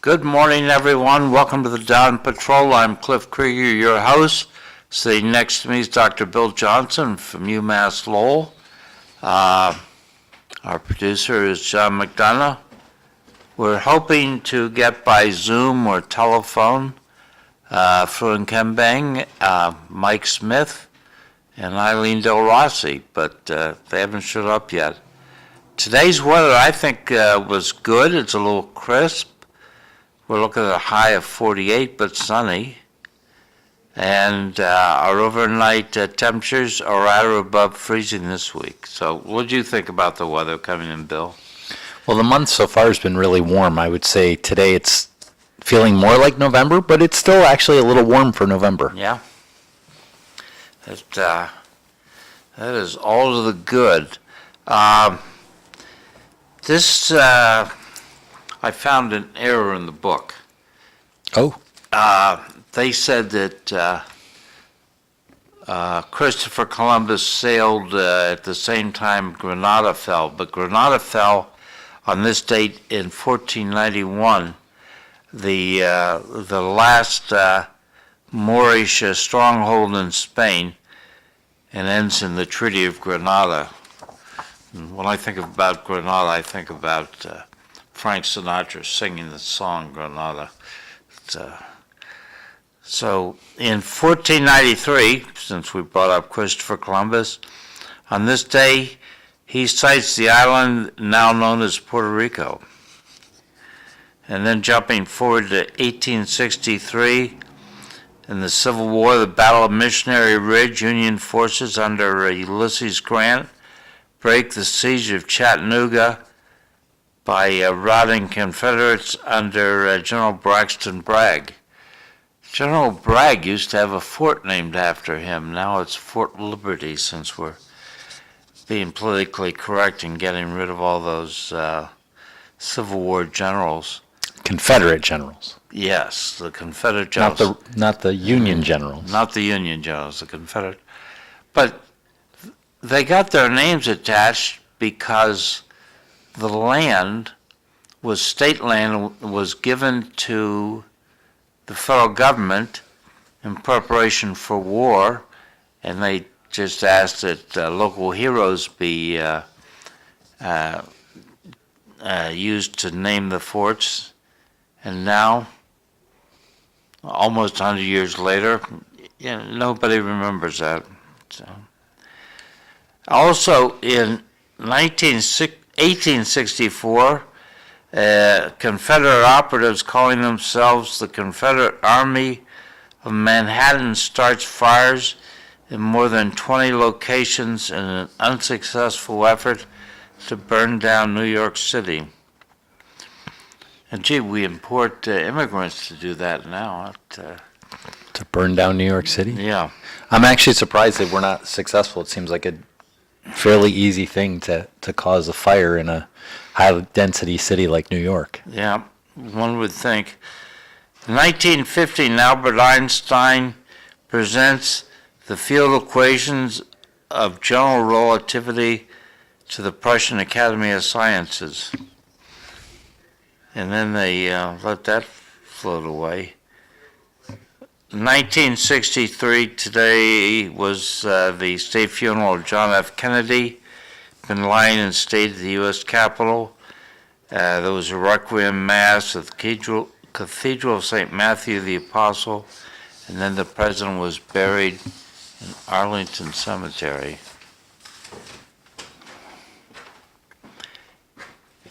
Good morning, everyone. Welcome to the Dawn Patrol. I'm Cliff Krieger, your host. Sitting next to me is Dr. Bill Johnson from UMass Lowell. Our producer is John McDonough. We're hoping to get by Zoom or telephone Fru Nkimbeng, Mike Smith, and Eileen Delrossi, but they haven't showed up yet. Today's weather, I think, was good. It's a little crisp. We're looking at a high of 48, but sunny. And our overnight temperatures are at or above freezing this week. So what do you think about the weather coming in, Bill? Well, the month so far has been really warm. I would say today it's feeling more like November, but it's still actually a little warm for November. Yeah. That is all to the good. I found an error in the book. Oh. They said that Christopher Columbus sailed at the same time Granada fell, but Granada fell on this date in 1491, the last Moorish stronghold in Spain, and ends in the Treaty of Granada. And when I think about Granada, I think about Frank Sinatra singing the song Granada. So in 1493, since we brought up Christopher Columbus, on this day he sights the island now known as Puerto Rico. And then jumping forward to 1863, in the Civil War, the Battle of Missionary Ridge, Union forces under Ulysses Grant break the siege of Chattanooga by routing Confederates under General Braxton Bragg. General Bragg used to have a fort named after him. Now it's Fort Liberty, since we're being politically correct and getting rid of all those Civil War generals. Confederate generals. Yes, the Confederate generals. Not the Union generals. Not the Union generals, the Confederate. But they got their names attached because the land was state land, was given to the federal government in preparation for war, and they just asked that local heroes be used to name the forts. And now, almost 100 years later, nobody remembers that. So. Also, in 1864, Confederate operatives calling themselves the Confederate Army of Manhattan starts fires in more than 20 locations in an unsuccessful effort to burn down New York City. And gee, we import immigrants to do that now. To burn down New York City? Yeah. I'm actually surprised that we're not successful. It seems like a fairly easy thing to cause a fire in a high-density city like New York. Yeah, one would think. In 1915, Albert Einstein presents the field equations of general relativity to the Prussian Academy of Sciences. And then they let that float away. 1963, today was the state funeral of John F. Kennedy, been lying in state at the U.S. Capitol. There was a requiem mass at the Cathedral of St. Matthew the Apostle, and then the president was buried in Arlington Cemetery.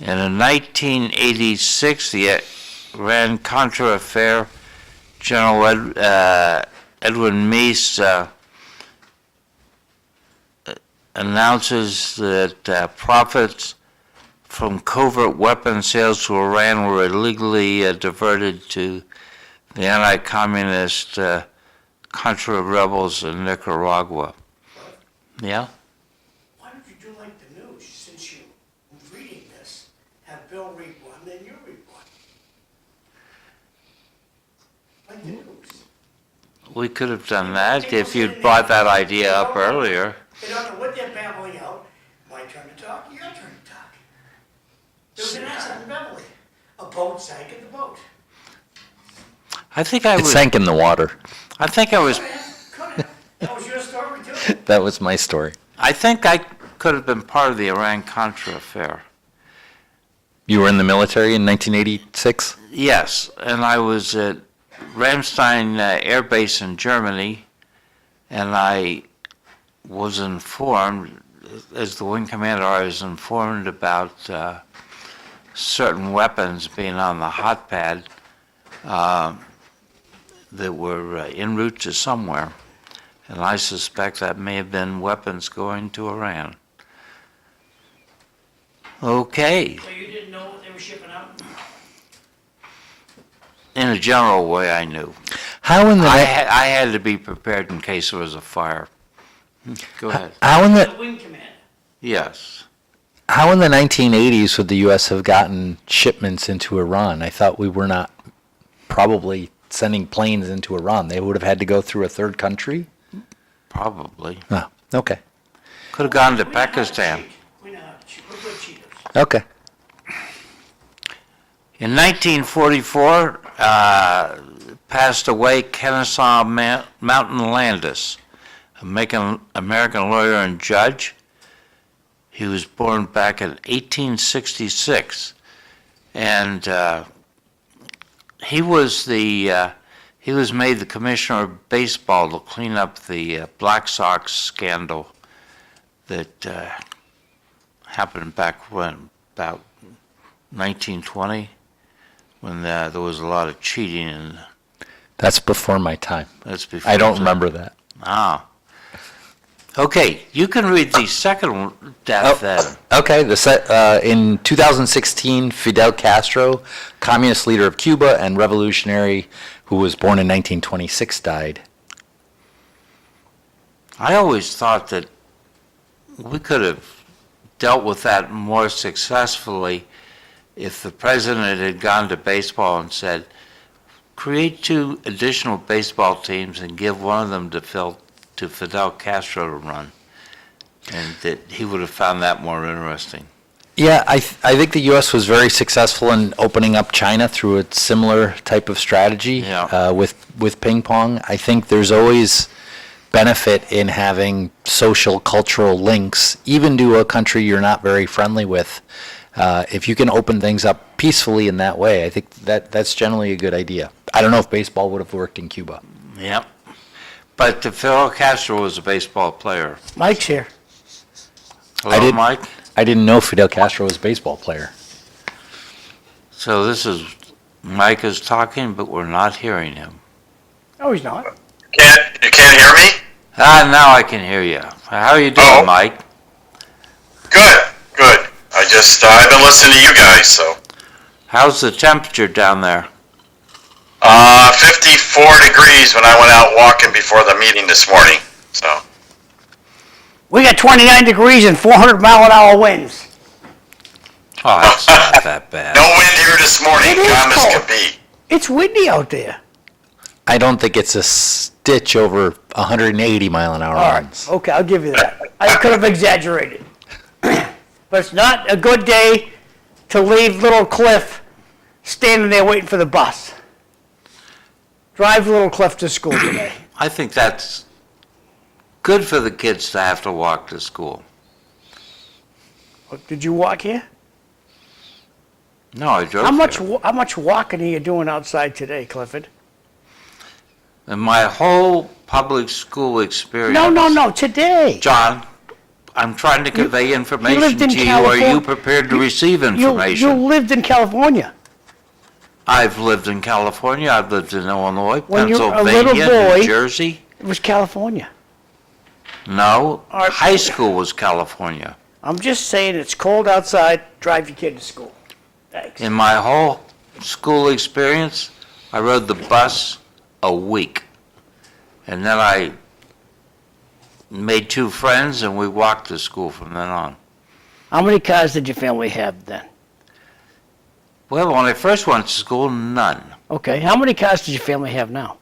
And in 1986, the Iran-Contra affair, General Edwin Meese announces that profits from covert weapon sales to Iran were illegally diverted to the anti-communist Contra rebels in Nicaragua. Yeah? Why don't you do like the news? Since you're reading this, have Bill read one, then you read one. Like the news. We could have done that if you'd brought that idea up earlier. They don't know what they're babbling out. My turn to talk, your turn to talk. There was an accident in Beverly. A boat sank at the boat. I think I It was, sank in the water. I think I was, That was your story too? That was my story. I think I could have been part of the Iran-Contra affair. You were in the military in 1986? Yes, and I was at Ramstein Air Base in Germany, and I was informed, as the wing commander, I was informed about certain weapons being on the hot pad that were en route to somewhere, and I suspect that may have been weapons going to Iran. Okay. So you didn't know what they were shipping out? In a general way, I knew. How in the I had to be prepared in case there was a fire. Go ahead. how in The the wing commander. Yes. how in the 1980s would the U.S. have gotten shipments into Iran? I thought we were not probably sending planes into Iran. They would have had to go through a third country. Probably. Oh, okay, Could have gone to We know how to Pakistan. cheat. We know how to cheat. We're good cheaters. okay. In 1944, passed away Kennesaw Mountain Landis, American lawyer and judge. He was born back in 1866, and he was made the commissioner of baseball to clean up the Black Sox scandal that happened back when, about 1920, when there was a lot of cheating, and That's before my time. that's before. I don't remember that. Ah. Okay, you can read the second death then. Okay, in 2016, Fidel Castro, communist leader of Cuba and revolutionary who was born in 1926, died. I always thought that we could have dealt with that more successfully if the president had gone to baseball and said, create 2 additional baseball teams and give one of them to Fidel Castro to run. And that he would have found that more interesting. Yeah, I think the U.S. was very successful in opening up China through a similar type of strategy Yeah. with ping pong. I think there's always benefit in having social, cultural links, even to a country you're not very friendly with. If you can open things up peacefully in that way, I think that's generally a good idea. I don't know if baseball would have worked in Cuba. Yep. But Fidel Castro was a baseball player. Mike's here. Hello, did- Mike? I didn't know Fidel Castro was a baseball player. So this is, Mike is talking, but we're not hearing him. No, he's not. You can't hear me? Now I can hear you. How are you doing, Oh. Mike? Good. I've been listening to you guys, so. How's the temperature down there? 54 degrees when I went out walking before the meeting this morning, so. We got 29 degrees and 400-mile-an-hour winds. Oh, that's not that bad. No wind here this morning, It is calm as cold. can be. It's windy out there. I don't think it's a stitch over 180 mile an hour All right, winds. okay, I'll give you that. I could have exaggerated. But it's not a good day to leave Little Cliff standing there waiting for the bus. Drive Little Cliff to school today. I think that's good for the kids to have to walk to school. Did you walk here? No, I drove How much walking are you doing outside today, Clifford? In my whole public school experience. No, today. John, I'm trying to convey information lived in to you. Are you California. prepared to receive You information? lived in California. I've lived in California. I've lived in Illinois, When you were a Pennsylvania, little boy- New Jersey. It was California. No, All right. high school was California. I'm just saying it's cold outside, drive your kid to school. Thanks. In my whole school experience, I rode the bus a week. And then I made 2 friends and we walked to school from then on. How many cars did your family have then? Well, when I first went to school, none. Okay, how many cars does your family have now?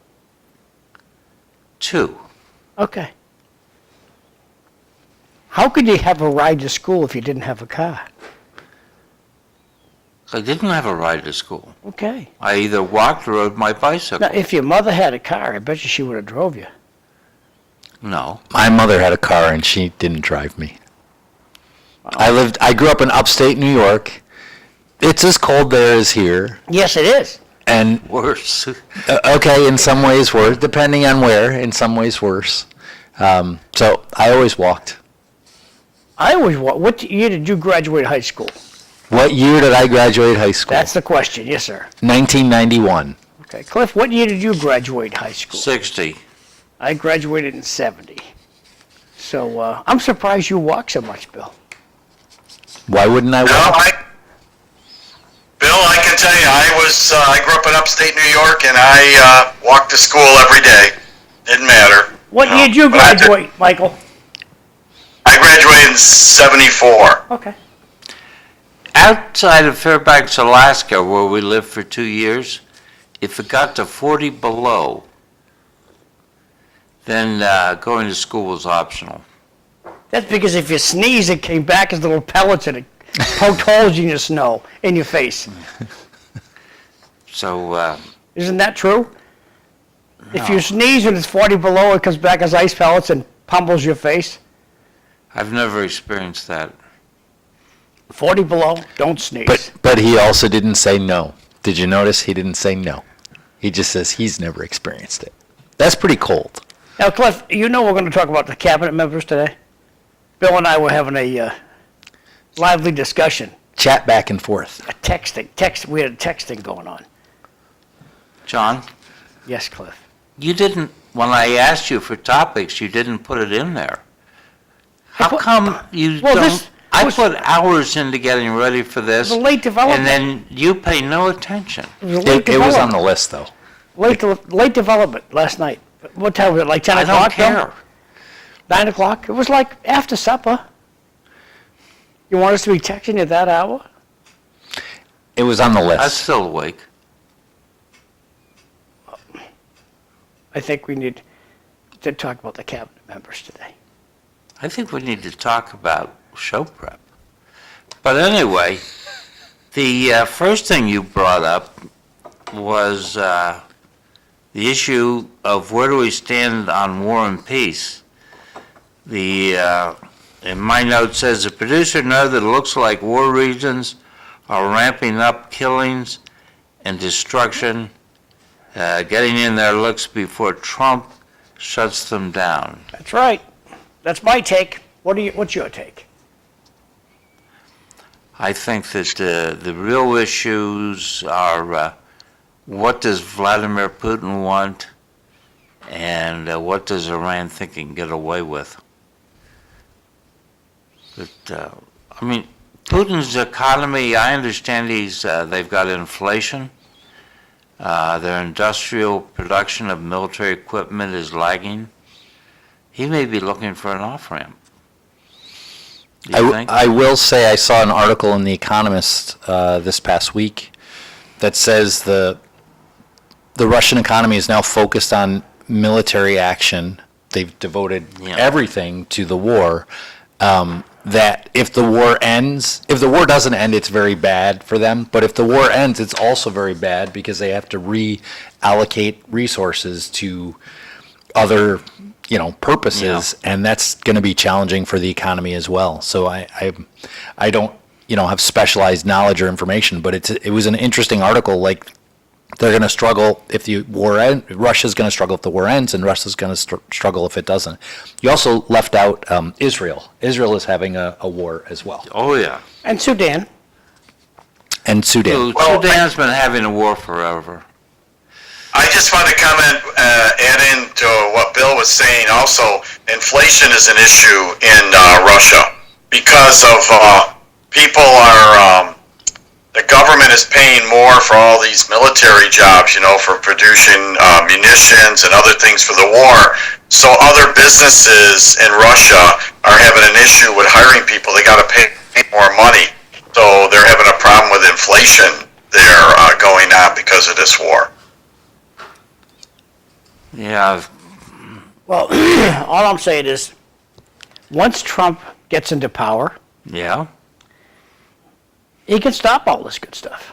2. Okay. How could you have a ride to school if you didn't have a car? I didn't have a ride to school. Okay. I either walked or rode my Now, bicycle. if your mother had a car, I bet you she would have drove you. No. My mother had a car and she didn't drive me. I grew up in upstate New York. It's as cold there as here. Yes, it is. And, Worse. okay, in some ways worse, depending on where, in some ways worse. So I always walked. What year did you graduate high school? What year did I graduate high school? That's the question. Yes, sir. 1991. Okay. Cliff, what year did you graduate high school? 60. I graduated in 70. So I'm surprised you walk so much, Bill. Why wouldn't I No, walk? Bill, I can tell you, I grew up in upstate New York, and I walked to school every day. Didn't matter. What year did you but I did- graduate, Michael? I graduated in 74. Okay. Outside of Fairbanks, Alaska, where we lived for 2 years, if it got to 40 below, then going to school was optional. That's because if you sneeze, it came back as little pellets and it poked holes in your snow, in your face. So, Isn't that true? If you sneeze and it's 40 below, it comes back as ice pellets and pummels your face. I've never experienced that. 40 below, don't sneeze. But he also didn't say no. Did you notice he didn't say no? He just says he's never experienced it. That's pretty cold. Now, Cliff, you know we're going to talk about the cabinet members today. Bill and I were having a lively discussion, Chat back and forth. we had a texting going on. John, Yes, Cliff. you didn't, when I asked you for topics, you didn't put it in there. How put- come you Well, don't? this I was- put hours into getting ready for this, It was a late development. and then you pay no attention. It was a late It was on the development. list, though. Late development last night. What time was it, like 10 I o'clock? don't Bill? care. 9 o'clock? It was like after supper. You want us to be texting at that hour? It was on the I'm list. still awake. I think we need to talk about the cabinet members today. I think we need to talk about show prep. But anyway, the first thing you brought up was the issue of where do we stand on war and peace. In my note says, the producer noted that it looks like war regions are ramping up killings and destruction, getting in their looks before Trump shuts them down. That's right. That's my take. What's your take? I think that the real issues are what does Vladimir Putin want, and what does Iran think he can get away with. But I mean, Putin's economy, I understand they've got inflation. Their industrial production of military equipment is lagging. He may be looking for an off-ramp. Do you think? I will say I saw an article in The Economist this past week that says the Russian economy is now focused on military action. They've devoted Yeah. everything to the war. That if the war doesn't end, it's very bad for them. But if the war ends, it's also very bad because they have to reallocate resources to other, purposes, and that's going to be challenging for the economy as well. So I don't, have specialized knowledge or information, but it was an interesting article. Like, they're going to struggle if the war ends. Russia's going to struggle if the war ends, and Russia's going to struggle if it doesn't. You also left out Israel. Israel is having a war as well, Oh, yeah. And Sudan. and Sudan. Well, Sudan's been having a war forever. I just want to comment, add in to what Bill was saying. Also, inflation is an issue in Russia because of the government is paying more for all these military jobs, for producing munitions and other things for the war. So other businesses in Russia are having an issue with hiring people. They got to pay more money. So they're having a problem with inflation there going on because of this war. Yeah, Well, all I'm saying is, once Trump gets into power, yeah. he can stop all this good stuff.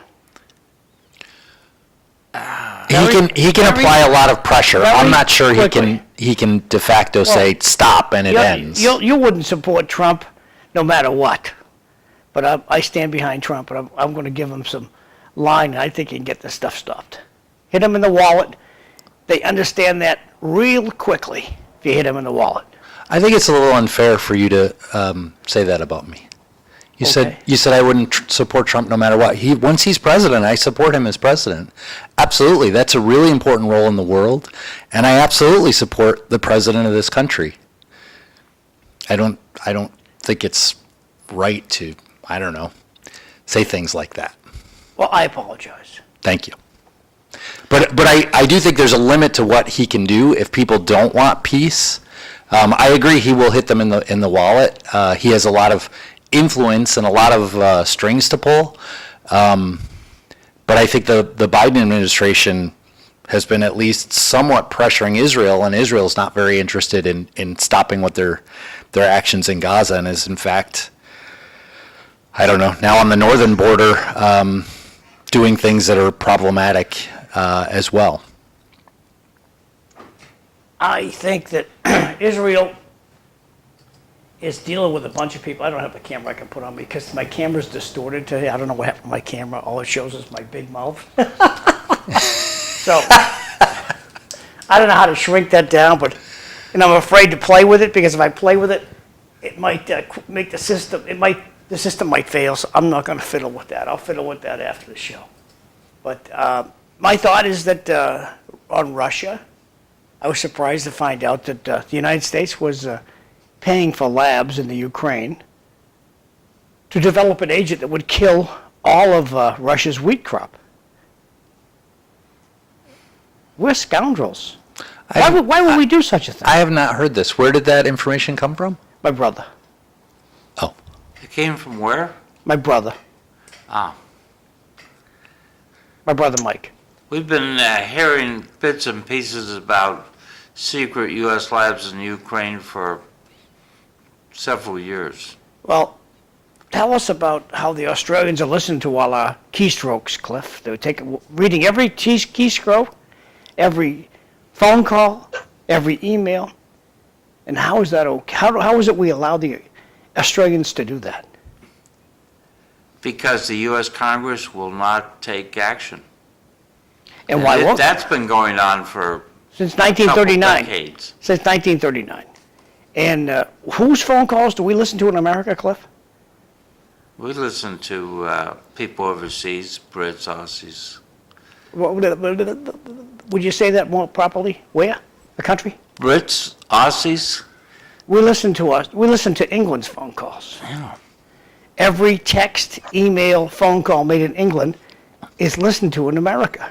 He can apply a lot of pressure. very I'm not sure quickly. he can de facto say stop and it ends. You wouldn't support Trump no matter what. But I stand behind Trump, and I'm going to give him some line, and I think he can get this stuff stopped. Hit him in the wallet. They understand that real quickly if you hit him in the wallet. I think it's a little unfair for you to say that about me. You said I wouldn't support Trump no matter what. Once he's president, I support him as president. Absolutely, that's a really important role in the world, and I absolutely support the president of this country. I don't think it's right to, I don't know, say things like that. Well, I apologize. Thank you. But I do think there's a limit to what he can do if people don't want peace. I agree he will hit them in the wallet. He has a lot of influence and a lot of strings to pull. But I think the Biden administration has been at least somewhat pressuring Israel, and Israel's not very interested in stopping what their actions in Gaza, and is in fact, I don't know, now on the northern border, doing things that are problematic as well. I think that Israel is dealing with a bunch of people. I don't have a camera I can put on me because my camera's distorted today. I don't know what happened to my camera. All it shows is my big mouth. So I don't know how to shrink that down, but I'm afraid to play with it because if I play with it, it might make the system. The system might fail. So I'm not going to fiddle with that. I'll fiddle with that after the show. But my thought is that on Russia, I was surprised to find out that the United States was paying for labs in the Ukraine to develop an agent that would kill all of Russia's wheat crop. We're scoundrels. Why would we do such a thing? I have not heard this. Where did that information come from? My brother. Oh. It came from where? My brother. Ah. My brother Mike. We've been hearing bits and pieces about secret U.S. labs in Ukraine for several years. Well, tell us about how the Australians are listening to all our keystrokes, Cliff. They're reading every keystroke, every phone call, every email. And how is that okay? How is it we allow the Australians to do that? Because the U.S. Congress will not take action. And why won't they? That's been going on for Since 1939. decades. Since 1939. And whose phone calls do we listen to in America, Cliff? We listen to people overseas, Brits, Aussies. Would you say that more properly? Where? The country? Brits, Aussies? We listen to England's phone calls. Yeah. Every text, email, phone call made in England is listened to in America.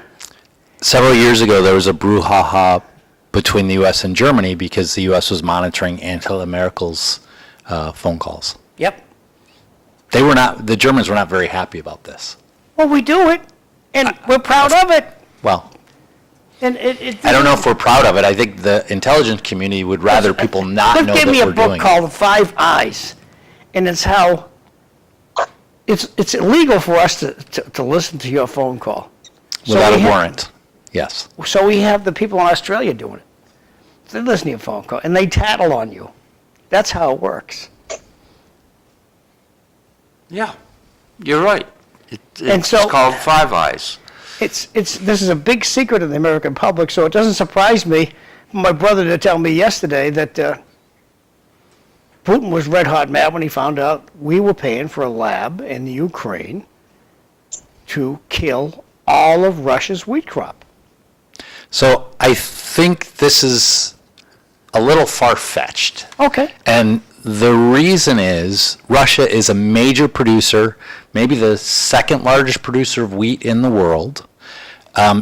Several years ago, there was a brouhaha between the U.S. and Germany because the U.S. was monitoring Angela Merkel's phone calls. Yep. The Germans were not very happy about this. Well, we do it, and we're proud of it. Well, And I don't know if we're proud of it. I think the intelligence community would rather people not know that Cliff gave me a we're book doing it. called The Five Eyes, and it's how it's illegal for us to listen to your phone call. Without a warrant, yes. So we have the people in Australia doing it. They listen to your phone call, and they tattle on you. That's how it works. Yeah, you're right. And It's so- called Five Eyes. This is a big secret in the American public, so it doesn't surprise me for my brother to tell me yesterday that Putin was red hot mad when he found out we were paying for a lab in the Ukraine to kill all of Russia's wheat crop. So I think this is a little far-fetched. Okay. And the reason is Russia is a major producer, maybe the second largest producer of wheat in the world.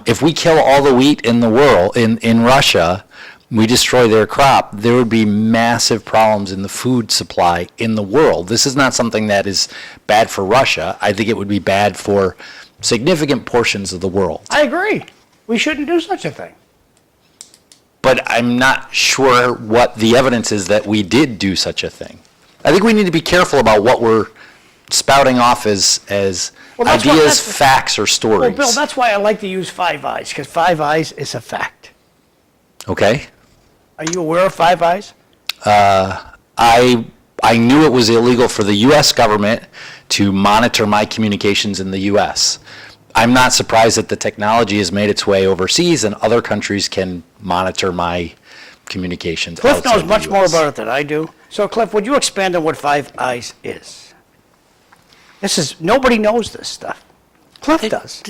If we kill all the wheat in the world, in Russia, we destroy their crop, there would be massive problems in the food supply in the world. This is not something that is bad for Russia. I think it would be bad for significant portions of the world. I agree. We shouldn't do such a thing. But I'm not sure what the evidence is that we did do such a thing. I think we need to be careful about what we're spouting off as Well, that's what- ideas, that's- facts, or Well, stories. Bill, that's why I like to use Five Eyes, because Five Eyes is a fact. Okay? Are you aware of Five Eyes? I knew it was illegal for the U.S. government to monitor my communications in the U.S. I'm not surprised that the technology has made its way overseas and other countries can monitor my communications Cliff outside knows the much more US. about it than I do. So, Cliff, would you expand on what Five Eyes is? Nobody knows this stuff. Cliff does.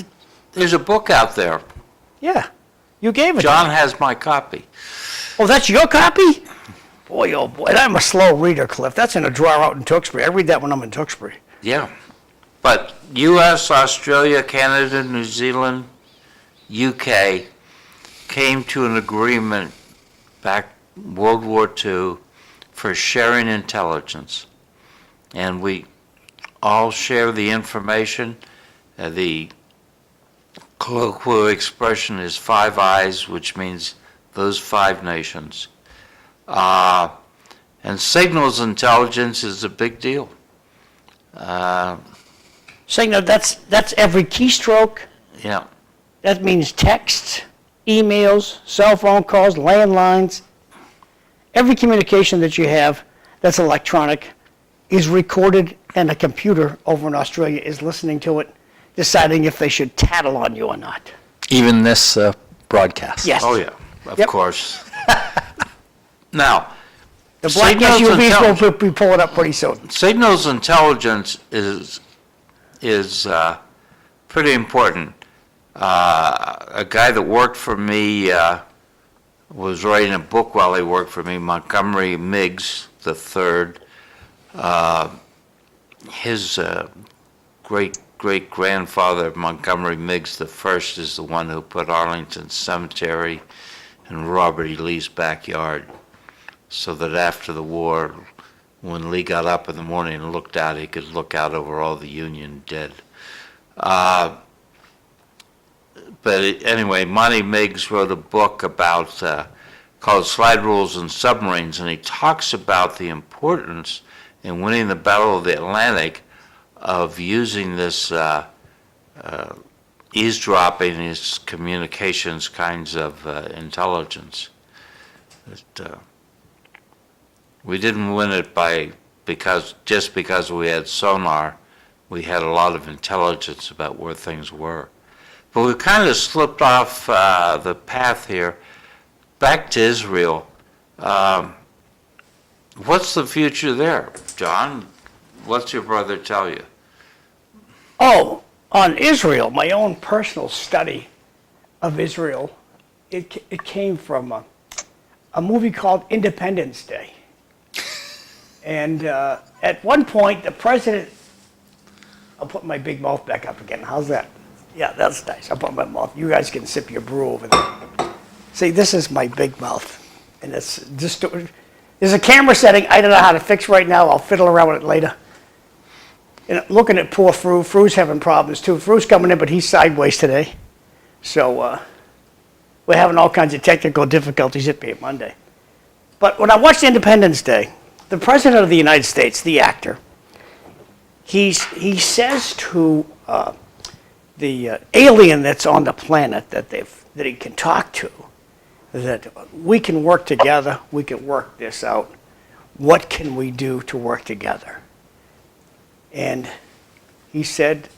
There's a book out there. Yeah. You gave it to John me. has my copy. Oh, that's your copy? Boy, oh boy. And I'm a slow reader, Cliff. That's in a drawer out in Tewksbury. I read that when I'm in Tewksbury. Yeah. But U.S., Australia, Canada, New Zealand, UK came to an agreement back World War II for sharing intelligence. And we all share the information. The colloquial expression is Five Eyes, which means those five nations. And signals intelligence is a big deal. Signal, that's every keystroke. Yeah. That means texts, emails, cell phone calls, landlines. Every communication that you have that's electronic is recorded, and a computer over in Australia is listening to it, deciding if they should tattle on you or not. Even this broadcast. Yes. Oh, yeah, of Yep. course. Now, The black signals SUVs intelligence- will be pulling up pretty soon. Signals intelligence is pretty important. A guy that worked for me was writing a book while he worked for me, Montgomery Meigs the Third. His great-great-grandfather, Montgomery Meigs the First, is the one who put Arlington Cemetery in Robert E. Lee's backyard, so that after the war, when Lee got up in the morning and looked out, he could look out over all the Union dead. Anyway, Monty Meigs wrote a book about called Slide Rules and Submarines, and he talks about the importance in winning the Battle of the Atlantic of using this eavesdropping, these communications kinds of intelligence. We didn't win it just because we had sonar. We had a lot of intelligence about where things were. But we kind of slipped off the path here. Back to Israel. What's the future there, John? What's your brother tell you? Oh, on Israel, my own personal study of Israel, it came from a movie called Independence Day. And at one point, the president, I'll put my big mouth back up again. How's that? Yeah, that's nice. I'll put my mouth. You guys can sip your brew over there. See, this is my big mouth. And it's just, there's a camera setting I don't know how to fix right now. I'll fiddle around with it later. And looking at poor Fru. Fru's having problems too. Fru's coming in, but he's sideways today. So we're having all kinds of technical difficulties. It being Monday. But when I watched Independence Day, the President of the United States, the actor, he says to the alien that's on the planet that he can talk to, that we can work together, we can work this out. What can we do to work together? And he said,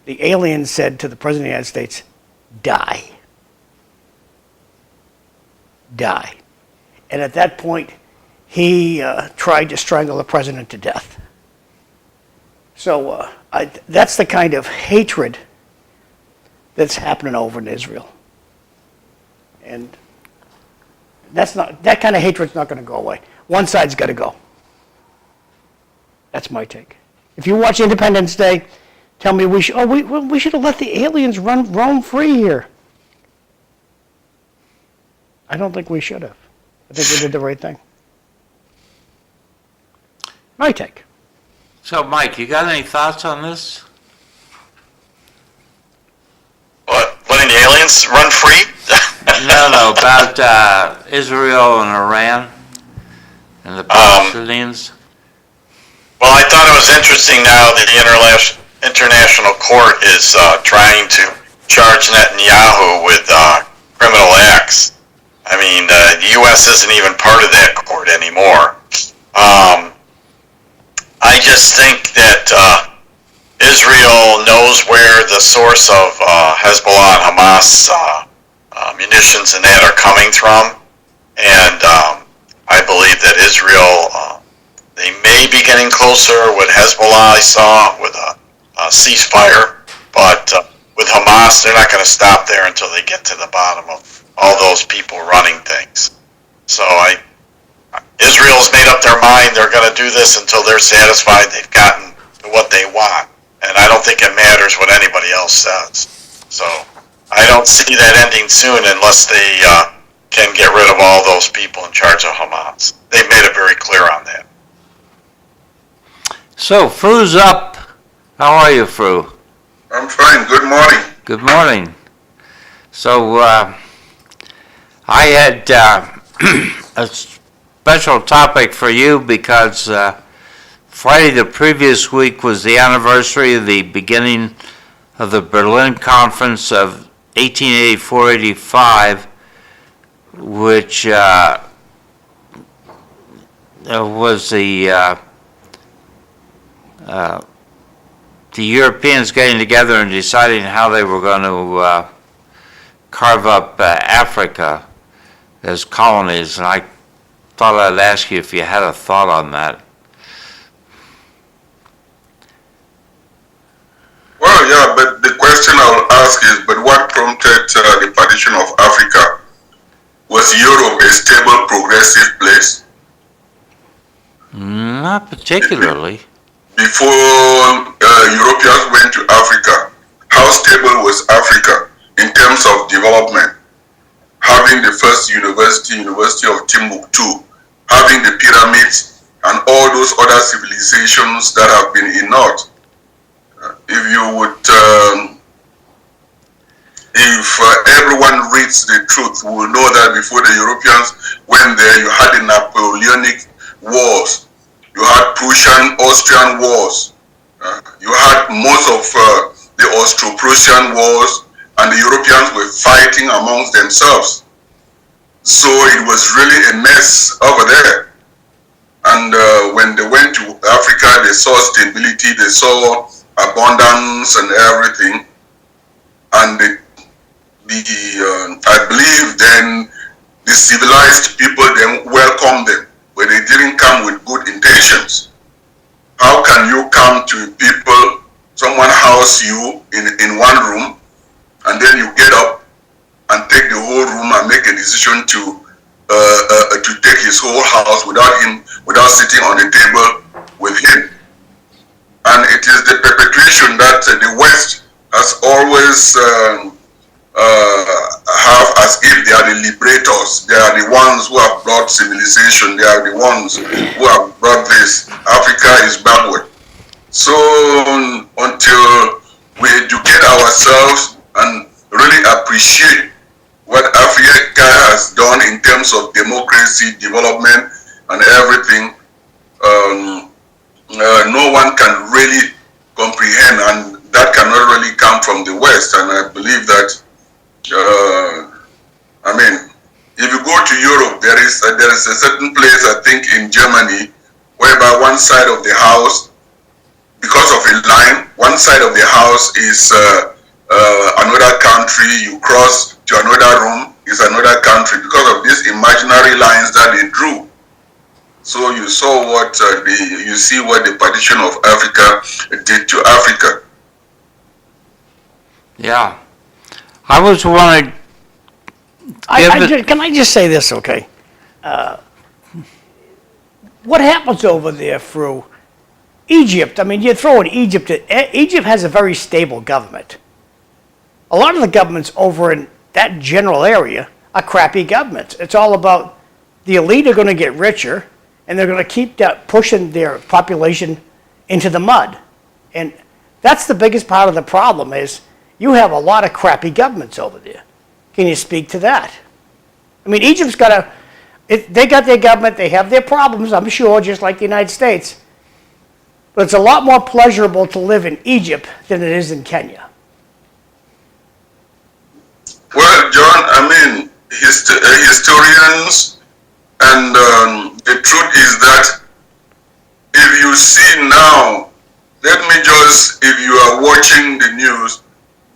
the alien said to the President of the United States, die. Die. And at that point, he tried to strangle the president to death. So that's the kind of hatred that's happening over in Israel. And that kind of hatred's not going to go away. One side's got to go. That's my take. If you watch Independence Day, tell me we should have let the aliens roam free here. I don't think we should have. I think we did the right thing. My take. So, Mike, you got any thoughts on this? What? Letting the aliens run free? No, about Israel and Iran and the Palestinians. Well, I thought it was interesting now that the International Court is trying to charge Netanyahu with criminal acts. I mean, the U.S. isn't even part of that court anymore. I just think that Israel knows where the source of Hezbollah and Hamas munitions and that are coming from, and I believe that Israel, they may be getting closer with Hezbollah, I saw, with a ceasefire, but with Hamas, they're not going to stop there until they get to the bottom of all those people running things. So Israel's made up their mind they're going to do this until they're satisfied they've gotten to what they want. And I don't think it matters what anybody else says. So I don't see that ending soon unless they can get rid of all those people in charge of Hamas. They've made it very clear on that. So, Fru's up. How are you, Fru? I'm fine. Good morning. Good morning. So, I had a special topic for you because Friday the previous week was the anniversary of the beginning of the Berlin Conference of 1884-85, which was the Europeans getting together and deciding how they were going to carve up Africa as colonies, and I thought I'd ask you if you had a thought on that. Well, yeah, but the question I'll ask is, but what prompted the partition of Africa? Was Europe a stable, progressive place? Not particularly. Before Europeans went to Africa, how stable was Africa in terms of development? Having the first University of Timbuktu, having the pyramids, and all those other civilizations that have been in North. If you would, if everyone reads the truth, we will know that before the Europeans went there, you had the Napoleonic Wars, you had Prussian-Austrian Wars, you had most of the Austro-Prussian Wars, and the Europeans were fighting amongst themselves. So it was really a mess over there. And when they went to Africa, they saw stability, they saw abundance and everything. And I believe then the civilized people then welcomed them, but they didn't come with good intentions. How can you come to people, someone house you in one room, and then you get up and take the whole room and make a decision to take his whole house without sitting on the table with him? And it is the perpetuation that the West has always have as if they are the liberators. They are the ones who have brought civilization. They are the ones who have brought this. Africa is backward. So until we educate ourselves and really appreciate what Africa has done in terms of democracy, development, and everything, no one can really comprehend, and that cannot really come from the West. And I believe that, I mean, if you go to Europe, there is a certain place, I think in Germany, whereby one side of the house, because of a line, one side of the house is another country. You cross to another room, is another country, because of these imaginary lines that they drew. So you saw what you see what the partition of Africa did to Africa. Yeah. I was wondering, Can I just say this, okay? What happens over there, Fru? Egypt, I mean, you throw in Egypt, Egypt has a very stable government. A lot of the governments over in that general area are crappy governments. It's all about the elite are going to get richer, and they're going to keep pushing their population into the mud. And that's the biggest part of the problem is you have a lot of crappy governments over there. Can you speak to that? I mean, Egypt's they got their government, they have their problems, I'm sure, just like the United States. but it's a lot more pleasurable to live in Egypt than it is in Kenya. Well, John, I mean, historians, and the truth is that if you see now, let me just, if you are watching the news,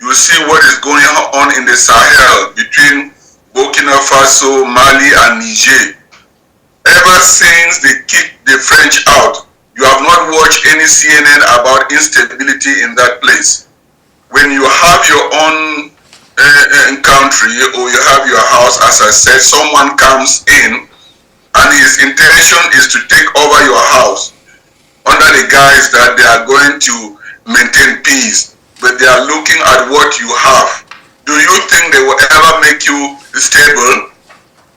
you see what is going on in the Sahel between Burkina Faso, Mali, and Niger. Ever since they kicked the French out, you have not watched any CNN about instability in that place. When you have your own country or you have your house, as I said, someone comes in and his intention is to take over your house under the guise that they are going to maintain peace, but they are looking at what you have. Do you think they will ever make you stable?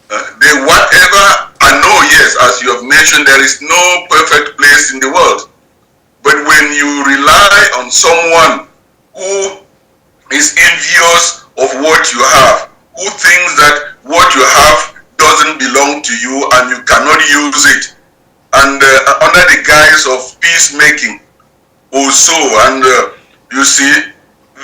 They whatever, I know, yes, as you have mentioned, there is no perfect place in the world. But when you rely on someone who is envious of what you have, who thinks that what you have doesn't belong to you and you cannot use it, and under the guise of peacemaking also, and you see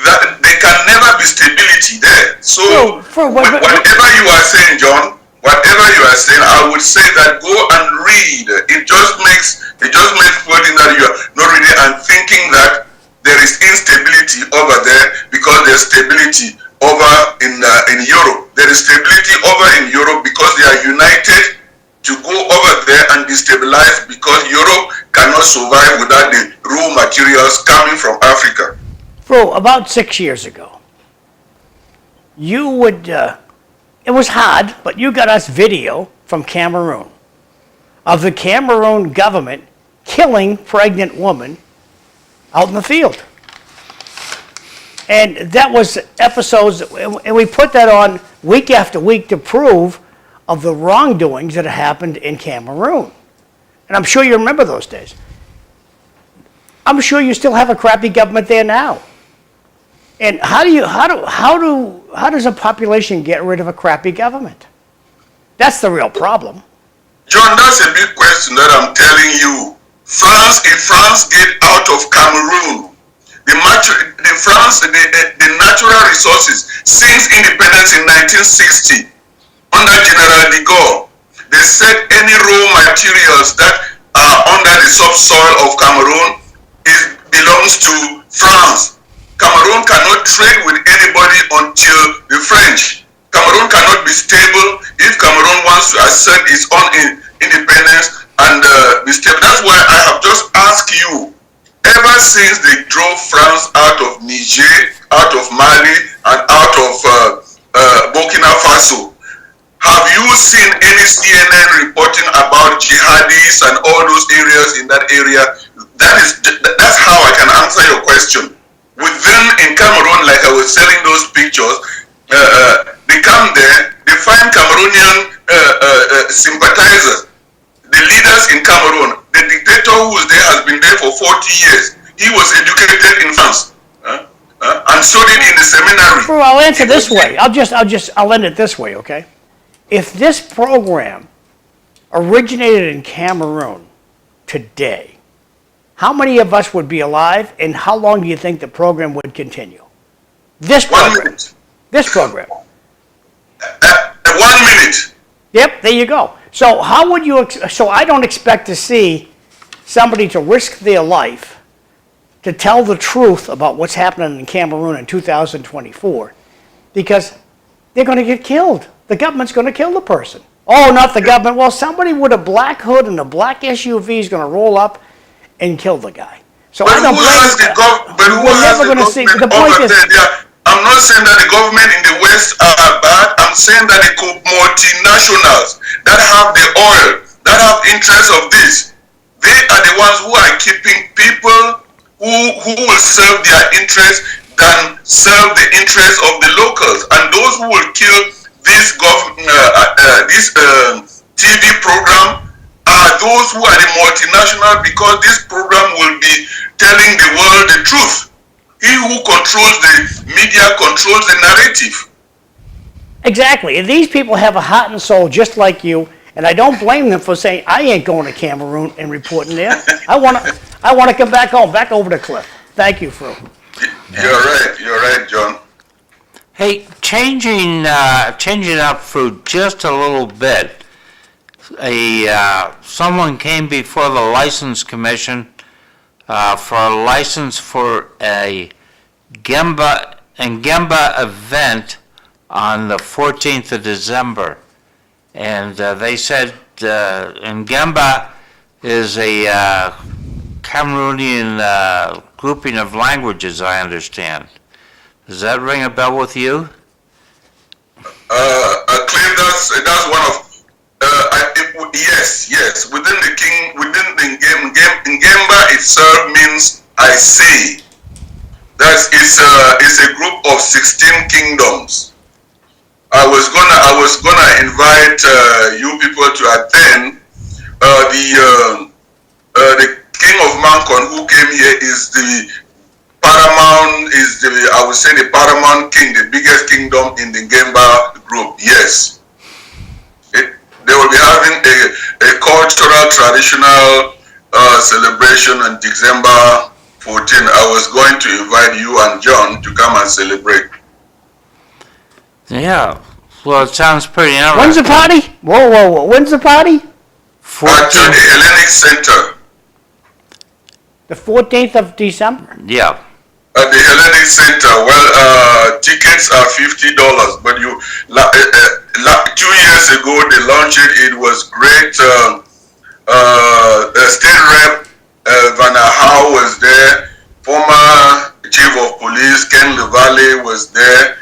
that there can never be stability there. So whatever you are saying, John, whatever you are saying, I would say that go and read. It just makes putting that you are not reading and thinking that there is instability over there because there's stability over in Europe. There is stability over in Europe because they are united to go over there and destabilize, because Europe cannot survive without the raw materials coming from Africa. Fru, about 6 years ago, you would, it was hard, but you got us video from Cameroon of the Cameroon government killing pregnant women out in the field. And that was episodes, and we put that on week after week to prove of the wrongdoings that happened in Cameroon. And I'm sure you remember those days. I'm sure you still have a crappy government there now. And how does a population get rid of a crappy government? That's the real problem. John, that's a big question that I'm telling you. If France get out of Cameroon, the natural resources since independence in 1960 under General de Gaulle, they said any raw materials that are under the subsoil of Cameroon belongs to France. Cameroon cannot trade with anybody until the French. Cameroon cannot be stable if Cameroon wants to assert its own independence and be stable. That's why I have just asked you, ever since they drove France out of Niger, out of Mali, and out of Burkina Faso, have you seen any CNN reporting about jihadis and all those areas in that area? That's how I can answer your question. Within in Cameroon, like I was selling those pictures, they come there, they find Cameroonian sympathizers, the leaders in Cameroon. The dictator who was there has been there for 40 years. He was educated in France and studied in the seminary. Well, I'll answer this way. I'll end it this way, okay? If this program originated in Cameroon today, how many of us would be alive, and how long do you think the program would continue? This program. 1 minute. This program. 1 minute. Yep, there you go. So how would you? So I don't expect to see somebody to risk their life to tell the truth about what's happening in Cameroon in 2024, because they're going to get killed. The government's going to kill the person. Oh, not the government. Well, somebody with a black hood and a black SUV is going to roll up and kill the guy. So But I don't who has the government over there? I'm not saying that the government in the West are bad. I'm saying that the multinationals that have the oil, that have interest of this, they are the ones who are keeping people who will serve their interests than serve the interests of the locals. And those who will kill this TV program are those who are the multinational, because this program will be telling the world the truth. He who controls the media controls the narrative. Exactly. And these people have a heart and soul just like you, and I don't blame them for saying, I ain't going to Cameroon and reporting there. I want I want to come back home, back over the cliff. Thank you, Fru. You're right, John. Hey, changing up Fru just a little bit. Someone came before the License Commission for a license for a Ngemba event on the 14th of December. And they said Ngemba is a Cameroonian grouping of languages, I understand. Does that ring a bell with you? I claim that's one of yes. Within the Ngemba itself means I say. It's a group of 16 kingdoms. I was gonna invite you people to attend. The king of Mancon who came here is the paramount, I would say the paramount king, the biggest kingdom in the Ngemba group. Yes. They will be having a cultural, traditional celebration on December 14. I was going to invite you and John to come and celebrate. Yeah. Well, it sounds pretty interesting. When's the party? Whoa. When's the party? At the Hellenic Center. The 14th of December? Yeah. At the Hellenic Center, well, tickets are $50, but 2 years ago they launched it. It was great. State Rep Van Howe was there. Former Chief of Police Ken Levale was there.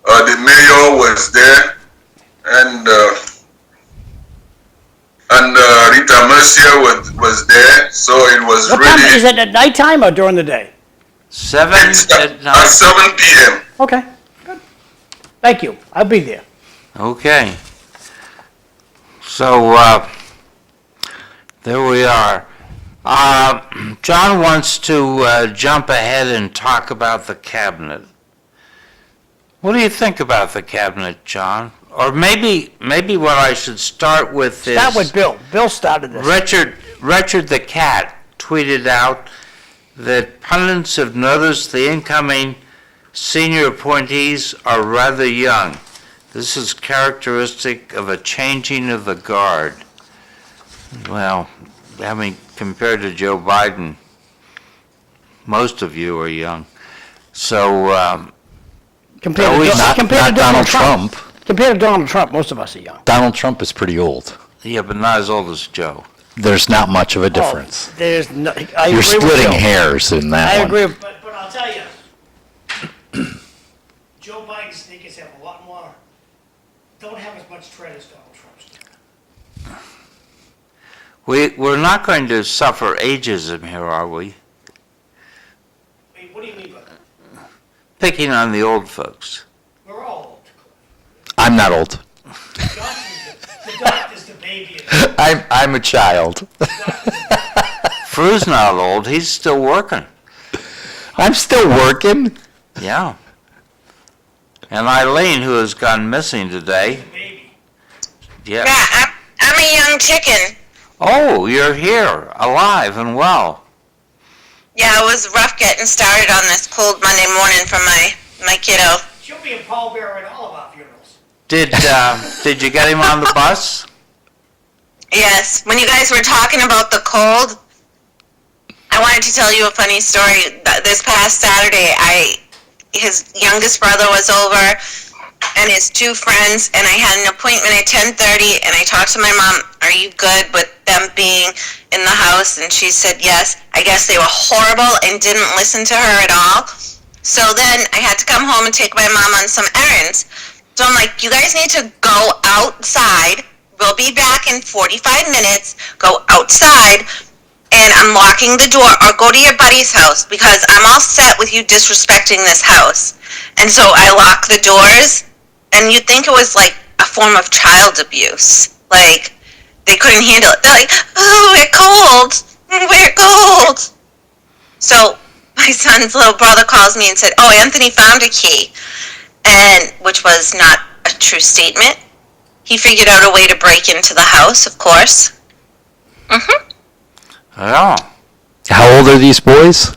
The mayor was there, and Rita Mercier was there. So it was What really. time is it, at nighttime or during the day? 7 It's at at night. 7 p.m. Okay, good. Thank you. I'll be there. Okay. So, there we are. John wants to jump ahead and talk about the cabinet. What do you think about the cabinet, John? Or maybe what I should start with is... Start with Bill. Bill started this. Richard the Cat tweeted out that pundits have noticed the incoming senior appointees are rather young. This is characteristic of a changing of the guard. Well, I mean, compared to Joe Biden, most of you are young. So, Compared No, to, he's not Donald Trump. Compared to Donald Trump, most of us are young. Donald Trump is pretty old. yeah, but not as old as Joe. There's not much of a difference. Oh, there's no, I You're agree with splitting Bill. hairs in that I one. agree. But I'll tell you, Joe Biden's sneakers have a lot more, don't have as much tread as Donald Trump's. We're not going to suffer ageism here, are we? I mean, what do you mean by that? Picking on the old folks. We're all old. I'm not old. The doctor's the baby. I'm a child. Fru's not old, he's still working. I'm still working. Yeah. And Eileen, who has gone missing today. Baby. Yeah. Yeah, I'm a young chicken. Oh, you're here, alive and well. Yeah, it was rough getting started on this cold Monday morning for my kiddo. She'll be a pallbearer at all of our funerals. Did you get him on the bus? Yes, when you guys were talking about the cold, I wanted to tell you a funny story. This past Saturday, his youngest brother was over, and his two friends, and I had an appointment at 10:30, and I talked to my mom, are you good with them being in the house? And she said yes. I guess they were horrible and didn't listen to her at all. So then I had to come home and take my mom on some errands. So I'm like, you guys need to go outside. We'll be back in 45 minutes. Go outside, and I'm locking the door, or go to your buddy's house, because I'm all set with you disrespecting this house. And so I lock the doors, and you'd think it was like a form of child abuse. Like, they couldn't handle it. They're like, oh, we're cold. We're cold. So my son's little brother calls me and said, oh, Anthony found a key, and which was not a true statement. He figured out a way to break into the house, of course. Yeah. How old are these boys?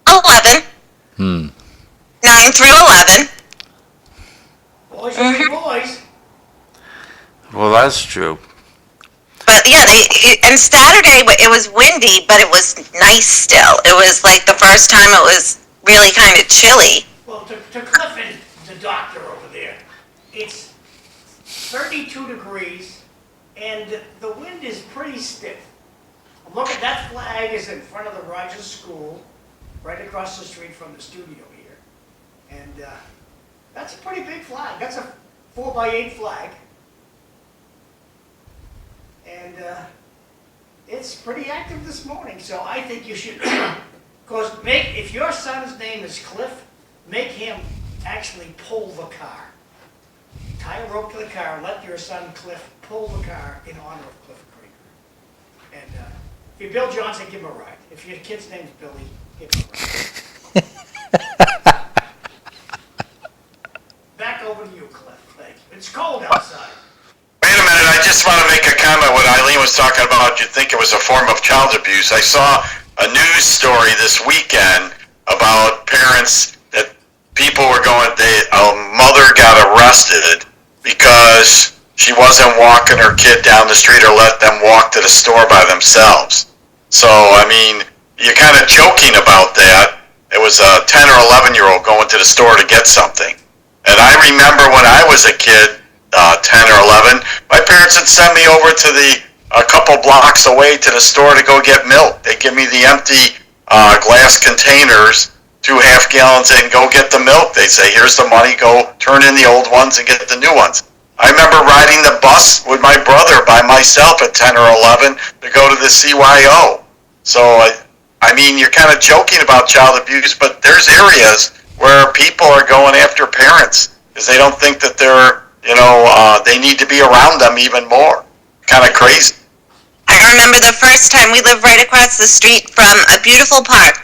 11. 9 through 11. Boys will be boys. Well, that's true. But yeah, and Saturday it was windy, but it was nice still. It was like the first time it was really kind of chilly. Well, to Cliff and the doctor over there, it's 32 degrees, and the wind is pretty stiff. Look at that flag is in front of the Rogers School, right across the street from the studio here. And that's a pretty big flag. That's a 4x8 flag. And it's pretty active this morning, so I think you should, because if your son's name is Cliff, make him actually pull the car. Tie a rope to the car, let your son Cliff pull the car in honor of Cliff Krieger. And if you're Bill Johnson, give him a ride. If your kid's name's Billy, give him a ride. Back over to you, Cliff. Thank you. It's cold outside. Wait a minute, I just want to make a comment. What Eileen was talking about, you'd think it was a form of child abuse. I saw a news story this weekend about parents that people were going, a mother got arrested because she wasn't walking her kid down the street or let them walk to the store by themselves. So, I mean, you're kind of joking about that. It was a 10 or 11-year-old going to the store to get something. And I remember when I was a kid, 10 or 11, my parents would send me over to a couple blocks away to the store to go get milk. They'd give me the empty glass containers, 2 half-gallons, and go get the milk. They'd say, here's the money, go turn in the old ones and get the new ones. I remember riding the bus with my brother by myself at 10 or 11 to go to the CYO. So, I mean, you're kind of joking about child abuse, but there's areas where people are going after parents because they don't think that they're, they need to be around them even more. Kind of crazy. I remember the first time we lived right across the street from a beautiful park,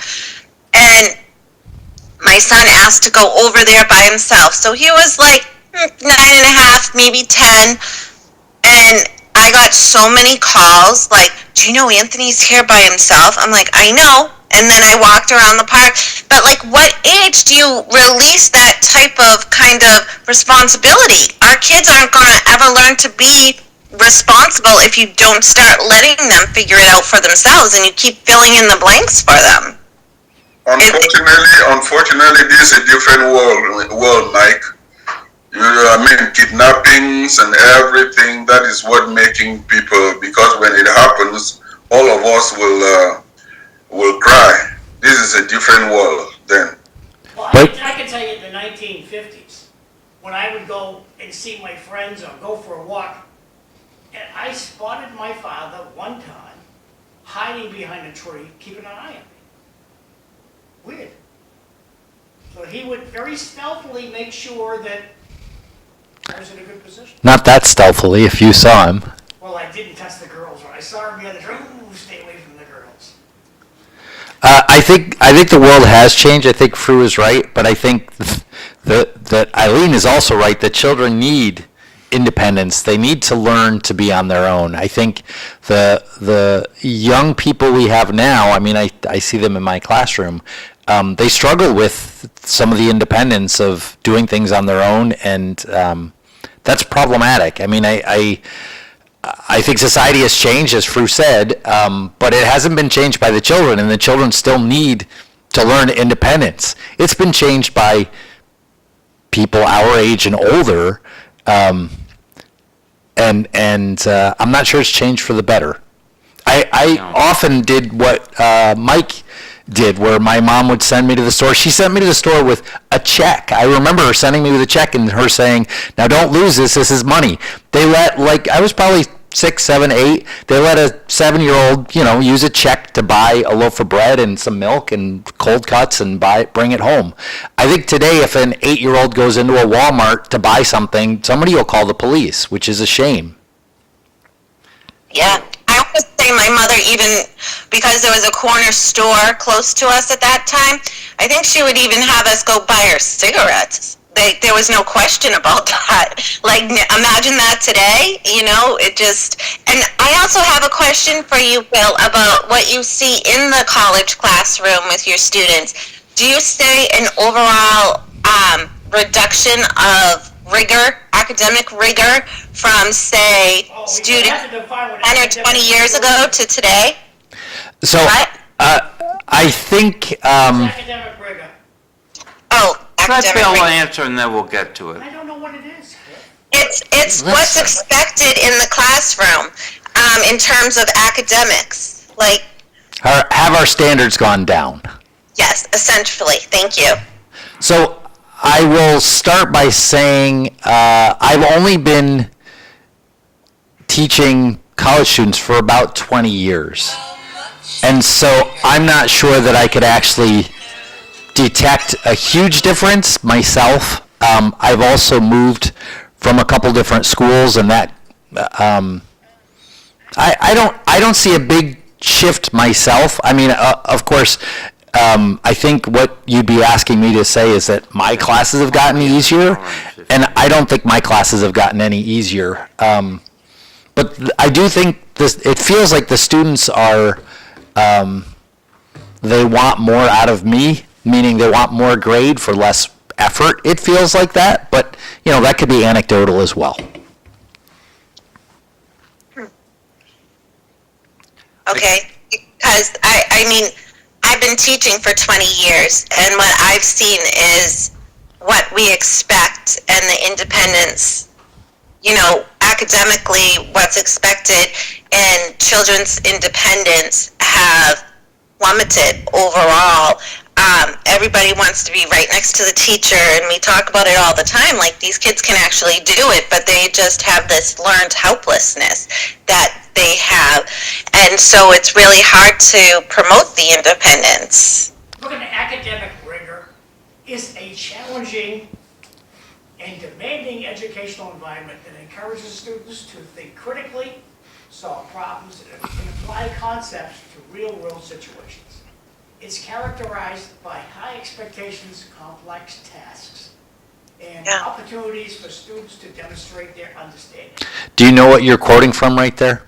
and my son asked to go over there by himself. So he was like 9.5, maybe 10, and I got so many calls like, do you know Anthony's here by himself? I'm like, I know. And then I walked around the park. But like, what age do you release that type of kind of responsibility? Our kids aren't going to ever learn to be responsible if you don't start letting them figure it out for themselves and you keep filling in the blanks for them. Unfortunately, this is a different world, Mike. Kidnappings and everything, that is what making people, because when it happens, all of us will cry. This is a different world then. Well, I can tell you in the 1950s, when I would go and see my friends or go for a walk, and I spotted my father one time hiding behind a tree, keeping an eye on me. Weird. So he would very stealthily make sure that I was in a good position. Not that stealthily if you saw him. Well, I didn't touch the girls. When I saw him behind the tree, stay away from the girls. I think the world has changed. I think Fru is right, but I think that Eileen is also right that children need independence. They need to learn to be on their own. I think the young people we have now, I mean, I see them in my classroom, they struggle with some of the independence of doing things on their own, and that's problematic. I mean, I think society has changed, as Fru said, but it hasn't been changed by the children, and the children still need to learn independence. It's been changed by people our age and older, and I'm not sure it's changed for the better. I often did what Mike did, where my mom would send me to the store. She sent me to the store with a check. I remember her sending me with a check and her saying, now don't lose this is money. They let, I was probably 6, 7, 8, they let a 7-year-old, use a check to buy a loaf of bread and some milk and cold cuts and bring it home. I think today if an 8-year-old goes into a Walmart to buy something, somebody will call the police, which is a shame. Yeah. I want to say my mother, even because there was a corner store close to us at that time, I think she would even have us go buy her cigarettes there was no question about that. Like, imagine that today, it just, and I also have a question for you, Bill, about what you see in the college classroom with your students. Do you see an overall reduction of rigor, academic rigor, from, say, students 10 or 20 years ago to today? So, I think, Academic rigor. Oh, Let academic Bill rigor. answer and then we'll get to it. I don't know what it is. It's what's expected in the classroom in terms of academics. Like, have our standards gone down? yes, essentially. Thank you. So I will start by saying I've only been teaching college students for about 20 years. And so I'm not sure that I could actually detect a huge difference myself. I've also moved from a couple different schools, and that I don't see a big shift myself. I mean, of course, I think what you'd be asking me to say is that my classes have gotten easier, and I don't think my classes have gotten any easier. But I do think it feels like the students are, they want more out of me, meaning they want more grade for less effort. It feels like that, but, that could be anecdotal as well. Okay, because I mean, I've been teaching for 20 years, and what I've seen is what we expect and the independence, academically, what's expected, and children's independence have plummeted overall. Everybody wants to be right next to the teacher, and we talk about it all the time, like these kids can actually do it, but they just have this learned helplessness that they have, and so it's really hard to promote the independence. Look, an academic rigor is a challenging and demanding educational environment that encourages students to think critically, solve problems, and apply concepts to real-world situations. It's characterized by high expectations, complex tasks, and opportunities for students to demonstrate their understanding. Do you know what you're quoting from right there?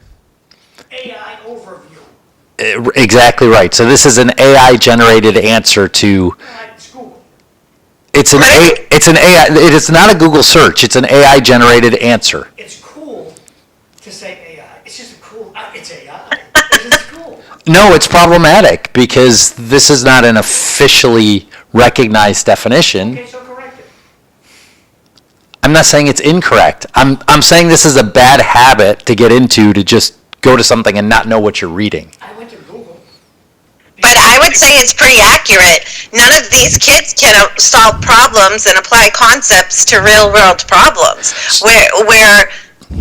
AI overview. Exactly right. So this is an AI-generated answer to. It's Google. It's an AI. It is not a Google search. It's an AI-generated answer. It's cool to say AI. It's just a cool. It's AI. It's just cool. No, it's problematic because this is not an officially recognized definition. Okay, so correct it. I'm not saying it's incorrect. I'm saying this is a bad habit to get into, to just go to something and not know what you're reading. I went to Google. But I would say it's pretty accurate. None of these kids can solve problems and apply concepts to real-world problems. We're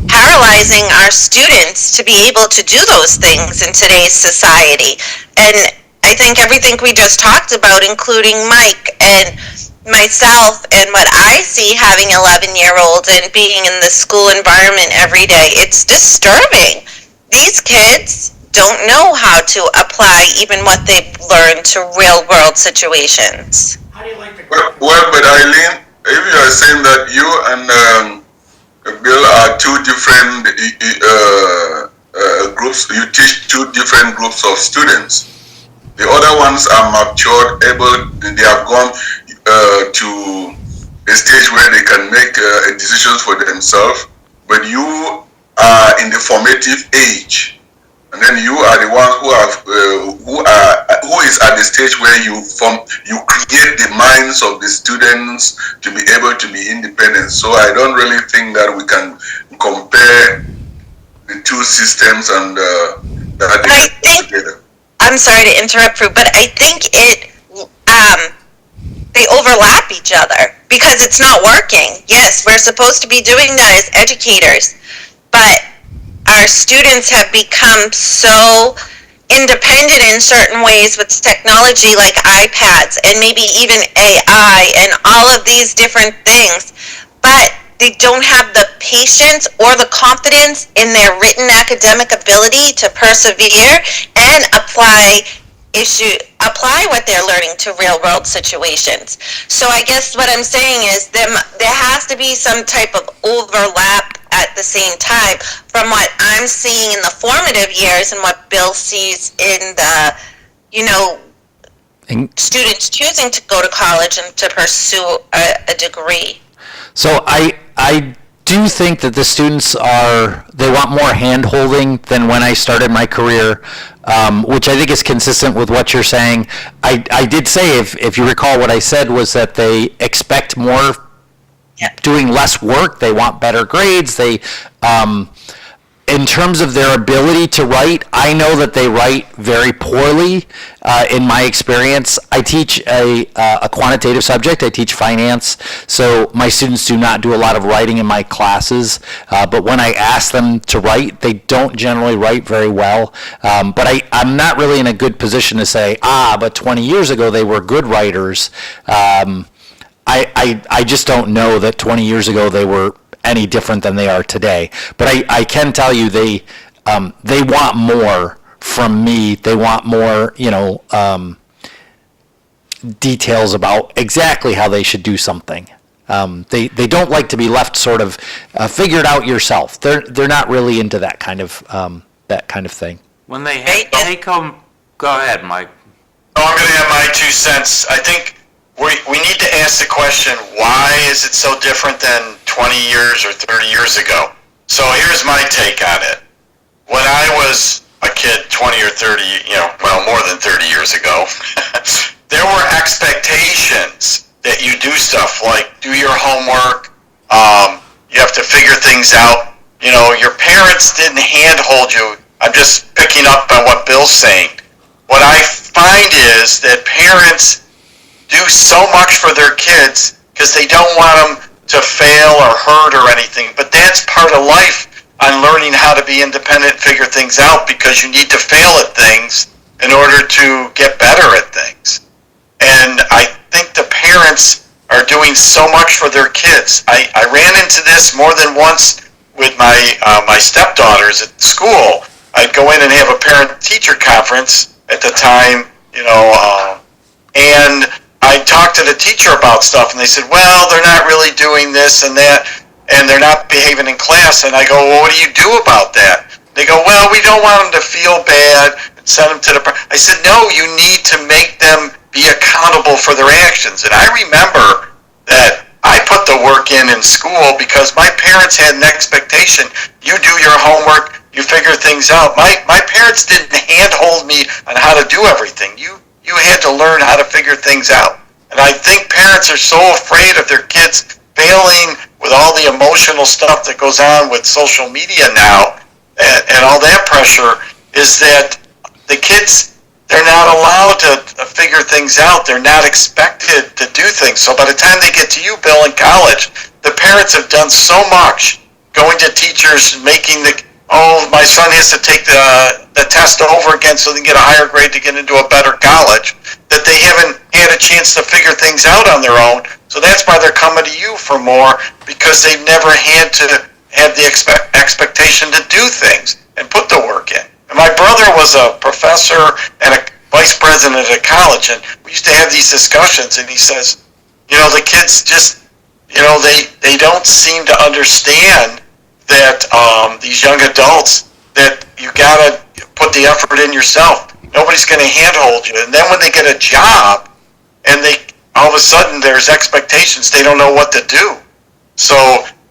paralyzing our students to be able to do those things in today's society. And I think everything we just talked about, including Mike and myself and what I see having 11-year-olds and being in the school environment every day, it's disturbing. These kids don't know how to apply even what they've learned to real-world situations. How do you like the Well, but Eileen, if you are saying that you and Bill are two different groups, you teach two different groups of students. The other ones are matured, they have gone to a stage where they can make decisions for themselves, but you are in the formative age, and then you are the ones who is at the stage where you create the minds of the students to be able to be independent. So I don't really think that we can compare the two systems and that they together. I'm sorry to interrupt, Fru, but I think they overlap each other because it's not working. Yes, we're supposed to be doing that as educators, but our students have become so independent in certain ways with technology like iPads and maybe even AI and all of these different things, but they don't have the patience or the confidence in their written academic ability to persevere and apply apply what they're learning to real world situations. So I guess what I'm saying is there has to be some type of overlap at the same time from what I'm seeing in the formative years and what Bill sees in the, students choosing to go to college and to pursue a degree. So I do think that the students they want more hand-holding than when I started my career, which I think is consistent with what you're saying. I did say, if you recall, what I said was that they expect more, doing less work, they want better grades, in terms of their ability to write, I know that they write very poorly in my experience. I teach a quantitative subject. I teach finance, so my students do not do a lot of writing in my classes. But when I ask them to write, they don't generally write very well. But I'm not really in a good position to say, but 20 years ago they were good writers. I just don't know that 20 years ago they were any different than they are today. But I can tell you they want more from me. They want more, details about exactly how they should do something. They don't like to be left sort of figure it out yourself. They're not really into that kind of thing. When they take home, go ahead, Mike. Oh, I'm going to add my 2 cents. I think we need to ask the question, why is it so different than 20 years or 30 years ago? So here's my take on it. When I was a kid 20 or 30, more than 30 years ago, there were expectations that you do stuff like do your homework, you have to figure things out. Your parents didn't handhold you. I'm just picking up on what Bill's saying. What I find is that parents do so much for their kids because they don't want them to fail or hurt or anything. But that's part of life, on learning how to be independent, figure things out, because you need to fail at things in order to get better at things. And I think the parents are doing so much for their kids. I ran into this more than once with my stepdaughters at school. I'd go in and have a parent-teacher conference at the time, and I talked to the teacher about stuff, and they said, well, they're not really doing this and that, and they're not behaving in class. And I go, well, what do you do about that? They go, well, we don't want them to feel bad and send them to the... I said, no, you need to make them be accountable for their actions. And I remember that I put the work in school because my parents had an expectation. You do your homework, you figure things out. My parents didn't handhold me on how to do everything. You had to learn how to figure things out. And I think parents are so afraid of their kids failing with all the emotional stuff that goes on with social media now and all that pressure, is that the kids, they're not allowed to figure things out. They're not expected to do things. So by the time they get to you, Bill, in college, the parents have done so much, going to teachers, making my son has to take the test over again so they can get a higher grade to get into a better college, that they haven't had a chance to figure things out on their own. So that's why they're coming to you for more, because they've never had to have the expectation to do things and put the work in. And my brother was a professor and a vice president at a college, and we used to have these discussions, and he says, the kids just, they don't seem to understand that these young adults, that you gotta put the effort in yourself. Nobody's gonna handhold you. And then when they get a job, and all of a sudden there's expectations, they don't know what to do. So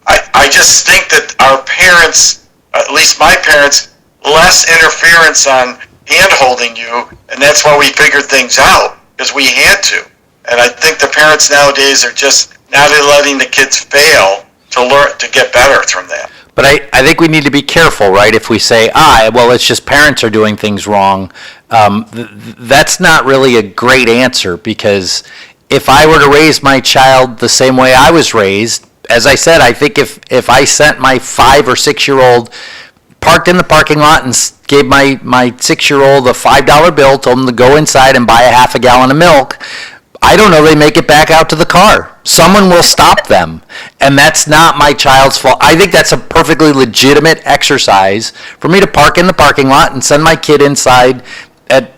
I just think that our parents, at least my parents, less interference on hand-holding you, and that's why we figured things out, because we had to. And I think the parents nowadays are just not letting the kids fail to learn, to get better from that. But I think we need to be careful, right? If we say, well, it's just parents are doing things wrong, that's not really a great answer, because if I were to raise my child the same way I was raised, as I said, I think if I sent my 5 or 6 year old, parked in the parking lot and gave my 6-year-old a $5 bill, told him to go inside and buy a half a gallon of milk, I don't know they make it back out to the car. Someone will stop them, and that's not my child's fault. I think that's a perfectly legitimate exercise for me to park in the parking lot and send my kid inside at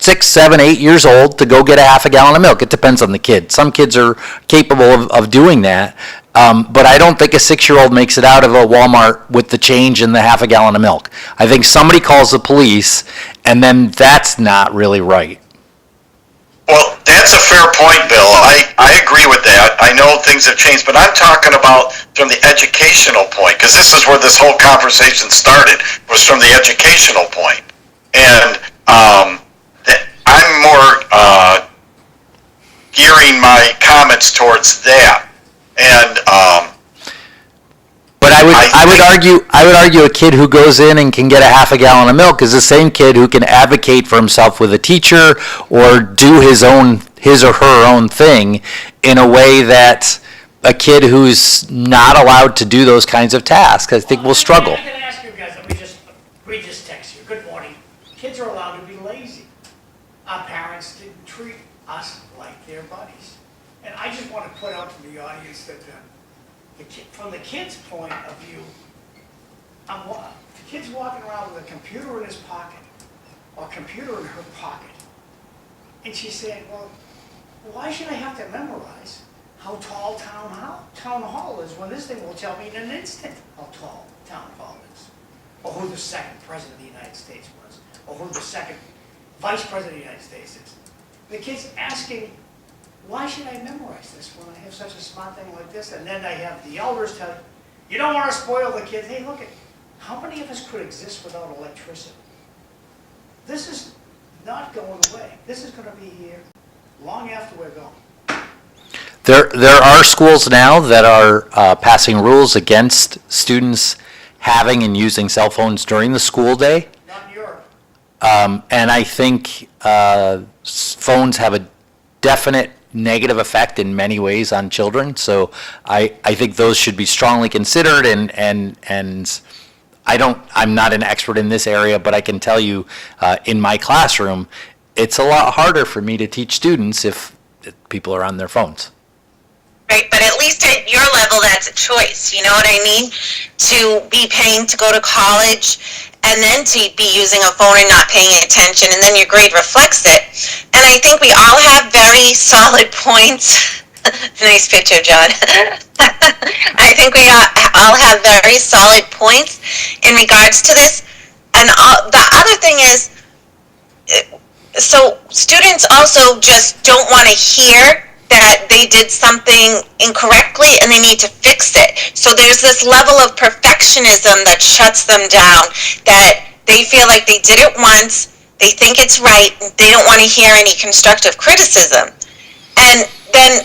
6, 7, 8 years old to go get a half a gallon of milk. It depends on the kid. Some kids are capable of doing that. But I don't think a 6-year-old makes it out of a Walmart with the change and the half a gallon of milk. I think somebody calls the police, and then that's not really right. Well, that's a fair point, Bill. I agree with that. I know things have changed, but I'm talking about from the educational point, because this is where this whole conversation started, was from the educational point. And I'm more gearing my comments towards that. And But I would argue a kid who goes in and can get a half a gallon of milk is the same kid who can advocate for himself with a teacher or do his or her own thing in a way that a kid who's not allowed to do those kinds of tasks, I think, will struggle. I can ask you guys, let me just read this text here. Good morning. Kids are allowed to be lazy. Our parents didn't treat us like their buddies. And I just want to put out to the audience that from the kid's point of view, the kid's walking around with a computer in his pocket or a computer in her pocket. And she said, well, why should I have to memorize how tall town hall is when this thing will tell me in an instant how tall town hall is, or who the second president of the United States was, or who the second vice president of the United States is. The kid's asking, why should I memorize this when I have such a smart thing like this? And then I have the elders tell you don't want to spoil the kids. Hey, look, how many of us could exist without electricity? This is not going away. This is going to be here long after we're gone. There are schools now that are passing rules against students having and using cell phones during the school day. Not in Europe. And I think phones have a definite negative effect in many ways on children. So I think those should be strongly considered. And I'm not an expert in this area, but I can tell you in my classroom, it's a lot harder for me to teach students if people are on their phones. Right, but at least at your level, that's a choice, you know what I mean? To be paying to go to college and then to be using a phone and not paying attention, and then your grade reflects it. And I think we all have very solid points. Nice picture, John. I think we all have very solid points in regards to this. And the other thing is, so students also just don't want to hear that they did something incorrectly and they need to fix it. So there's this level of perfectionism that shuts them down, that they feel like they did it once, they think it's right, they don't want to hear any constructive criticism. And then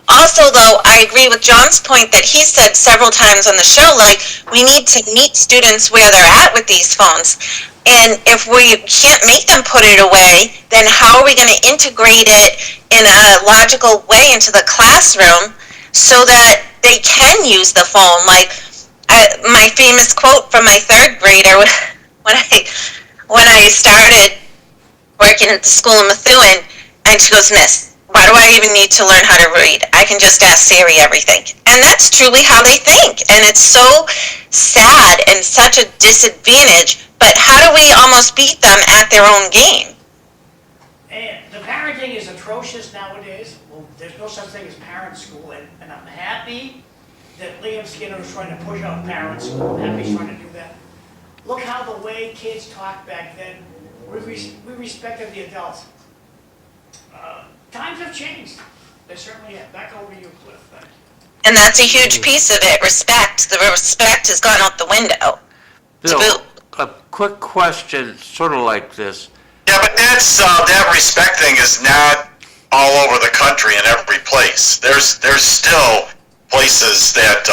also, though, I agree with John's point that he said several times on the show, like, we need to meet students where they're at with these phones. And if we can't make them put it away, then how are we going to integrate it in a logical way into the classroom so that they can use the phone? Like, my famous quote from my third grader when I started working at the school in Methuen, and she goes, Miss, why do I even need to learn how to read? I can just ask Siri everything. And that's truly how they think. And it's so sad and such a disadvantage. But how do we almost beat them at their own game? And the parenting is atrocious nowadays. Well, there's no such thing as parent school, and I'm happy that Liam Skinner is trying to push out parent school. I'm happy he's trying to do that. Look how the way kids talked back then, we respected the adults. Times have changed. They certainly have. Back over to you, Cliff. Thank you. And that's a huge piece of it, respect. The respect has gone out the window. Bill, a quick question, sort of like this. Yeah, but that's that respect thing is not all over the country in every place. There's still places that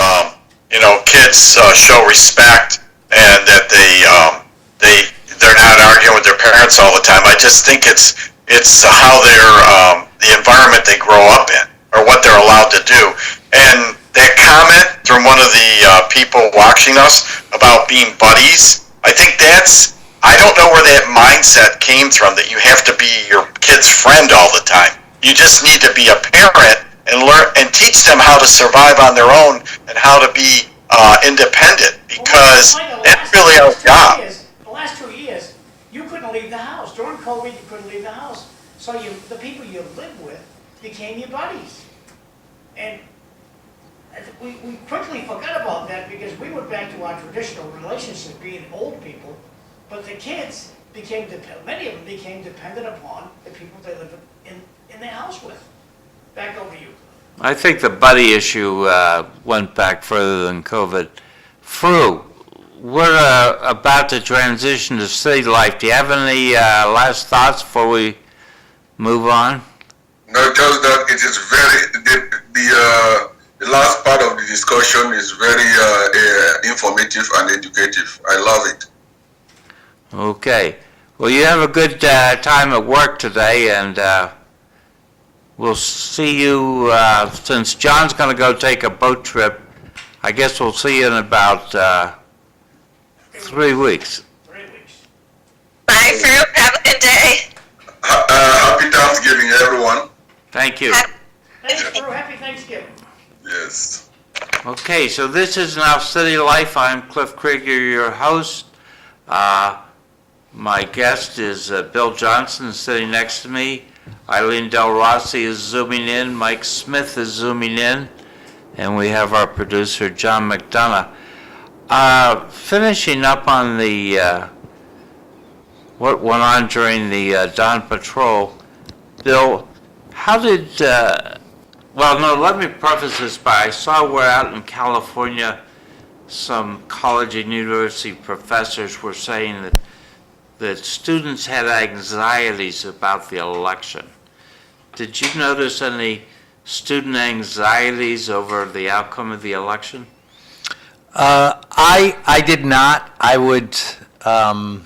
kids show respect and that they're not arguing with their parents all the time. I just think it's how they're the environment they grow up in or what they're allowed to do. And that comment from one of the people watching us about being buddies, I think I don't know where that mindset came from, that you have to be your kid's friend all the time. You just need to be a parent and learn and teach them how to survive on their own and how to be independent, because that's really our job. The last 2 years, you couldn't leave the house. During COVID, COVID, you couldn't leave the house. So the people you live with became your buddies. And we quickly forgot about that because we went back to our traditional relationship being old people, but the kids many of them became dependent upon the people they live in their house with. Back over you. I think the buddy issue went back further than COVID. Fru, we're about to transition to city life. Do you have any last thoughts before we move on? No, just that it is very, the last part of the discussion is very informative and educative. I love it. Okay. Well, you have a good time at work today, and we'll see you, since John's going to go take a boat trip, I guess we'll see you in about 3 weeks. 3 weeks. Bye, Fru. Have a good day. Happy Thanksgiving, everyone. Thank you. Thanks, Fru. Happy Thanksgiving. Yes. Okay, so this is now City Life. I'm Cliff Krieger, your host. My guest is Bill Johnson, sitting next to me. Eileen Delrossi is zooming in. Mike Smith is zooming in. And we have our producer, John McDonough. Finishing up on the what went on during the Dawn Patrol, Bill, how did... well, no, let me preface this by, I saw where out in California some college and university professors were saying that students had anxieties about the election. Did you notice any student anxieties over the outcome of the election? I did not. I would, I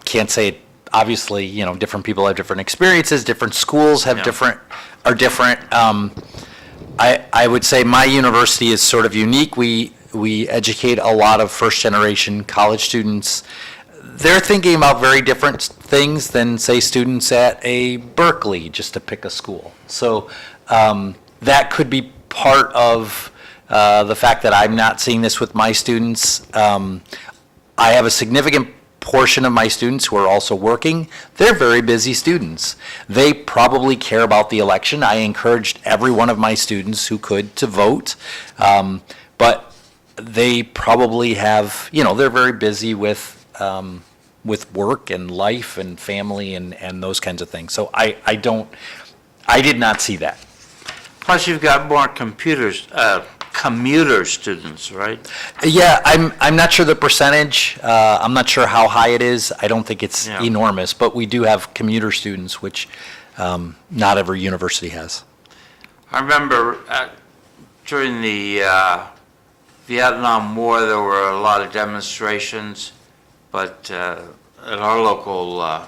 can't say it. Obviously, different people have different experiences, different schools have different. I would say my university is sort of unique. We educate a lot of first-generation college students. They're thinking about very different things than, say, students at a Berkeley, just to pick a school. So that could be part of the fact that I'm not seeing this with my students. I have a significant portion of my students who are also working. They're very busy students. They probably care about the election. I encouraged every one of my students who could to vote, but they probably have, they're very busy with work and life and family and those kinds of things. So I did not see that. Plus, you've got more commuter students, right? Yeah, I'm not sure the percentage. I'm not sure how high it is. I don't think it's enormous, but we do have commuter students, which not every university has. I remember during the Vietnam War, there were a lot of demonstrations, but at our local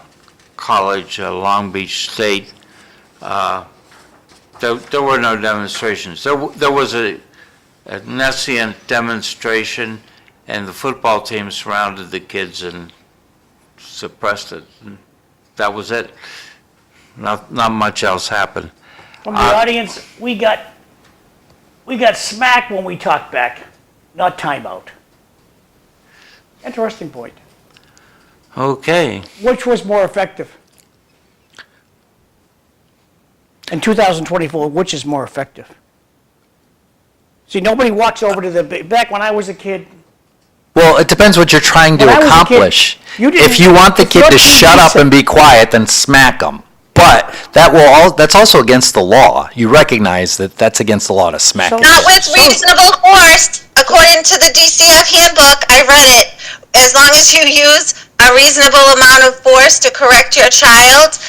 college, Long Beach State, there were no demonstrations. There was a nascent demonstration, and the football team surrounded the kids and suppressed it. And that was it. Not much else happened. From the audience, we got smacked when we talked back, not timeout. Interesting point. Okay. Which was more effective? In 2024, which is more effective? See, nobody walks over to back when I was a kid. Well, it depends what you're trying to When I was a kid, accomplish. you didn't- If you want the if kid your to TV shut up set- and be quiet, then smack them. But that's also against the law. You recognize that that's against the law to smack So- kids. Not with reasonable force. According to the DCF handbook, I read it. As long as you use a reasonable amount of force to correct your child,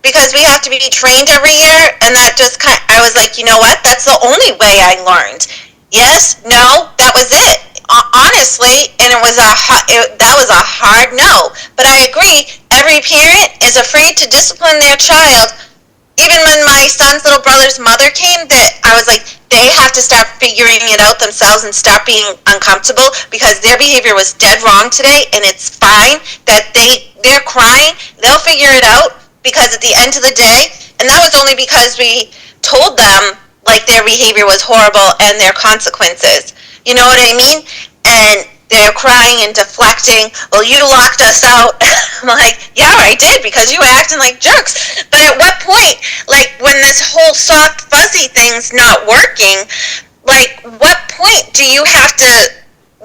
because we have to be trained every year, and that just I was like, you know what? That's the only way I learned. Yes, no, that was it. Honestly, and that was a hard no. But I agree, every parent is afraid to discipline their child. Even when my son's little brother's mother came, that I was like, they have to start figuring it out themselves and start being uncomfortable, because their behavior was dead wrong today, and it's fine that they're crying. They'll figure it out, because at the end of the day, and that was only because we told them like their behavior was horrible and their consequences. You know what I mean? And they're crying and deflecting. Well, you locked us out. I'm like, yeah, I did, because you were acting like jerks. But at what point, like, when this whole soft, fuzzy thing's not working, like, what point do you have to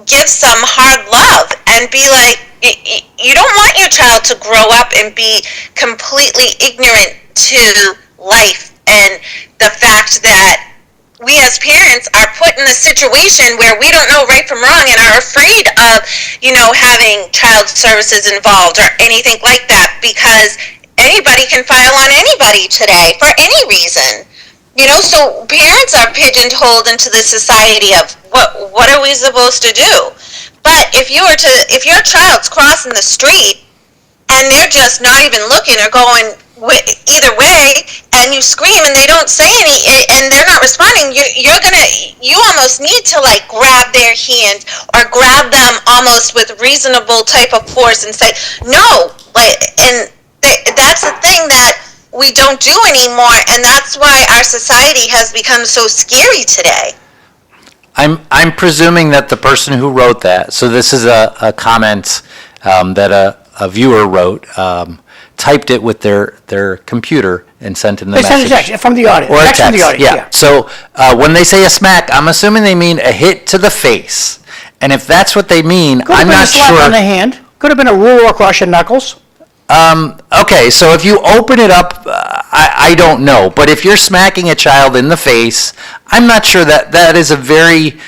give some hard love and be like, you don't want your child to grow up and be completely ignorant to life and the fact that we as parents are put in a situation where we don't know right from wrong and are afraid of, having child services involved or anything like that, because anybody can file on anybody today for any reason. So parents are pigeonholed into the society of what are we supposed to do? But if your child's crossing the street and they're just not even looking or going either way, and you scream and they don't say and they're not responding, you almost need to like grab their hand or grab them almost with reasonable type of force and say no, that's the thing that we don't do anymore, and that's why our society has become so scary today. I'm presuming that the person who wrote that, so this is a comment that a viewer wrote, typed it with their computer and sent in the message. They sent a text from the audience. Or a text from the text, audience, yeah. So when they say a smack, I'm assuming they mean a hit to the face. And if that's what they mean, Could have I'm been not a slap sure. on the hand. Could have been a ruler across your knuckles. Okay, so if you open it up, I don't know. But if you're smacking a child in the face, I'm not sure that is a very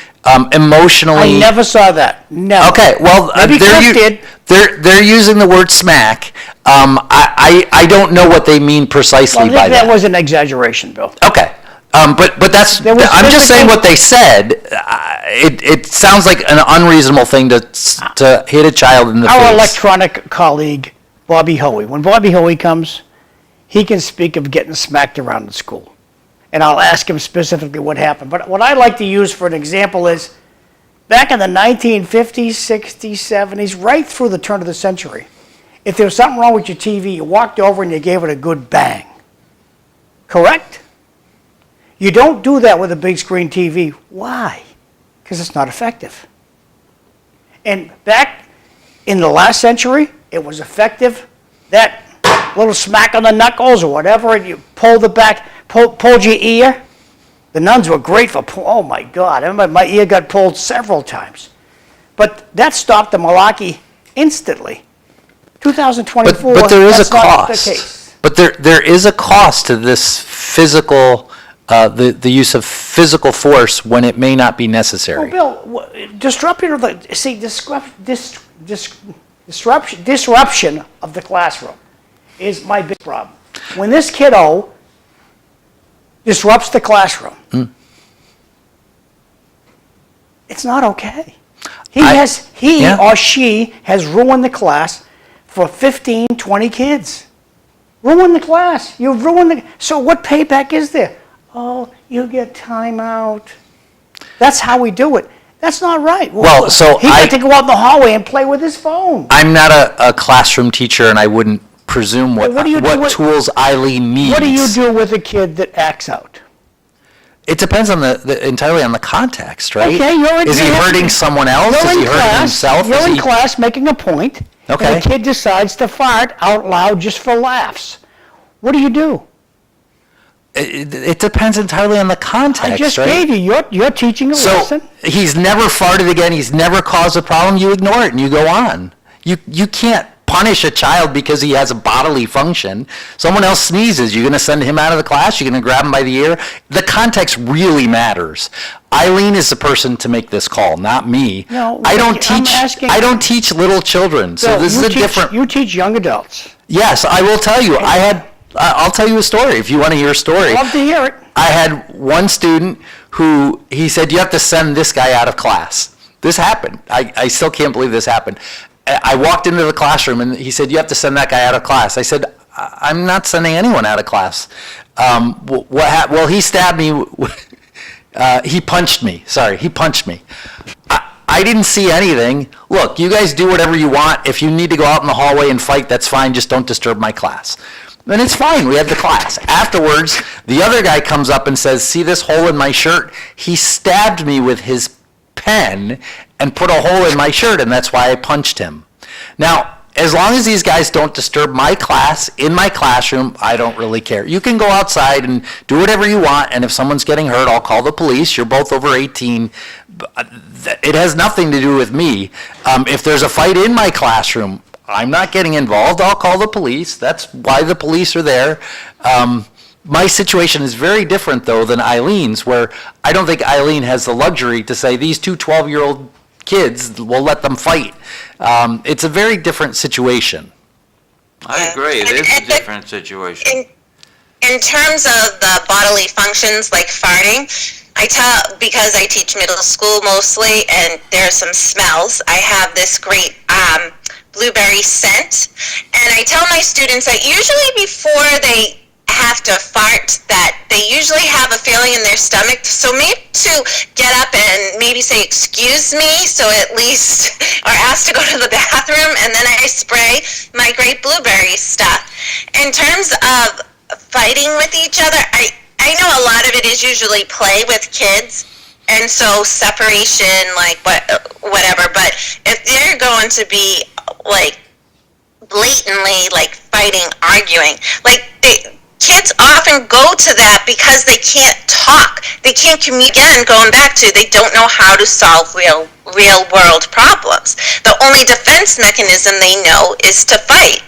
emotionally. I never saw that. Never. Okay, well, Maybe Cliff did. They're using the word smack. I don't know what they mean precisely Well, by that that. was an exaggeration, Bill. Okay. But that's, There was I'm just saying physical- what they said. It sounds like an unreasonable thing to hit a child in the Our face. electronic colleague, Bobby Hoey. When Bobby Hoey comes, he can speak of getting smacked around in school. And I'll ask him specifically what happened. But what I like to use for an example is back in the 1950s, 60s, 70s, right through the turn of the century, if there was something wrong with your TV, you walked over and you gave it a good bang. Correct? You don't do that with a big screen TV. Why? Because it's not effective. And back in the last century, it was effective. That little smack on the knuckles or whatever, and you pulled it back, pulled your ear. The nuns were great for, oh my God, I remember my ear got pulled several times. But that stopped the malarkey instantly. 2024, but there is that's a not the cost. case. But there is a cost to this physical, the use of physical force when it may not be necessary. Well, Bill, disruption of disruption of the classroom is my big problem. When this kiddo disrupts the classroom, it's not okay. He or she has ruined the class for 15, 20 kids. Ruin the class. You've ruined the. So what payback is there? Oh, you get timeout. That's how we do it. That's not right. Well, so he got to go out in the hallway and play with his phone. I'm not a classroom teacher, and I wouldn't presume what tools Eileen needs. What do you do with a kid that acts out? It depends on entirely on the context, right? Okay, is he hurting someone else? Is he hurting himself? You're in class making a point, Okay. and the kid decides to fart out loud just for laughs. What do? It depends entirely on the context, I just right? gave you. You're teaching a lesson. He's never farted again. He's never caused a problem. You ignore it and you go on. You can't punish a child because he has a bodily function. Someone else sneezes. You're going to send him out of the class. You're going to grab him by the ear. The context really matters. Eileen is the person to make this call, not me. No, I don't I'm teach. asking- I don't teach little children. So Bill, this is a different. You teach young adults. Yes, I will tell you. I'll tell you a story if you want to hear a story. Love to hear it. I had one student who, he said, you have to send this guy out of class. This happened. I still can't believe this happened. I walked into the classroom and he said, you have to send that guy out of class. I said, I'm not sending anyone out of class. Well, he stabbed me. He punched me. Sorry, he punched me. I didn't see anything. Look, you guys do whatever you want. If you need to go out in the hallway and fight, that's fine. Just don't disturb my class. Then it's fine. We have the class. Afterwards, the other guy comes up and says, see this hole in my shirt? He stabbed me with his pen, and put a hole in my shirt, and that's why I punched him. Now, as long as these guys don't disturb my class in my classroom, I don't really care. You can go outside and do whatever you want, and if someone's getting hurt, I'll call the police. You're both over 18. It has nothing to do with me. If there's a fight in my classroom, I'm not getting involved. I'll call the police. That's why the police are there. My situation is very different, though, than Eileen's, where I don't think Eileen has the luxury to say these two 12-year-old kids, we'll let them fight. It's a very different situation. I agree, it is a different situation. In terms of the bodily functions like farting, because I teach middle school mostly, and there are some smells, I have this great blueberry scent, and I tell my students that usually before they have to fart, that they usually have a feeling in their stomach, so maybe to get up and maybe say excuse me, so at least, or ask to go to the bathroom, and then I spray my great blueberry stuff. In terms of fighting with each other, I know a lot of it is usually play with kids, and so separation, like whatever, but if they're going to be like blatantly like fighting, arguing, like kids often go to that because they can't talk. They can't communicate. Again, going back to, they don't know how to solve real world problems. The only defense mechanism they know is to fight.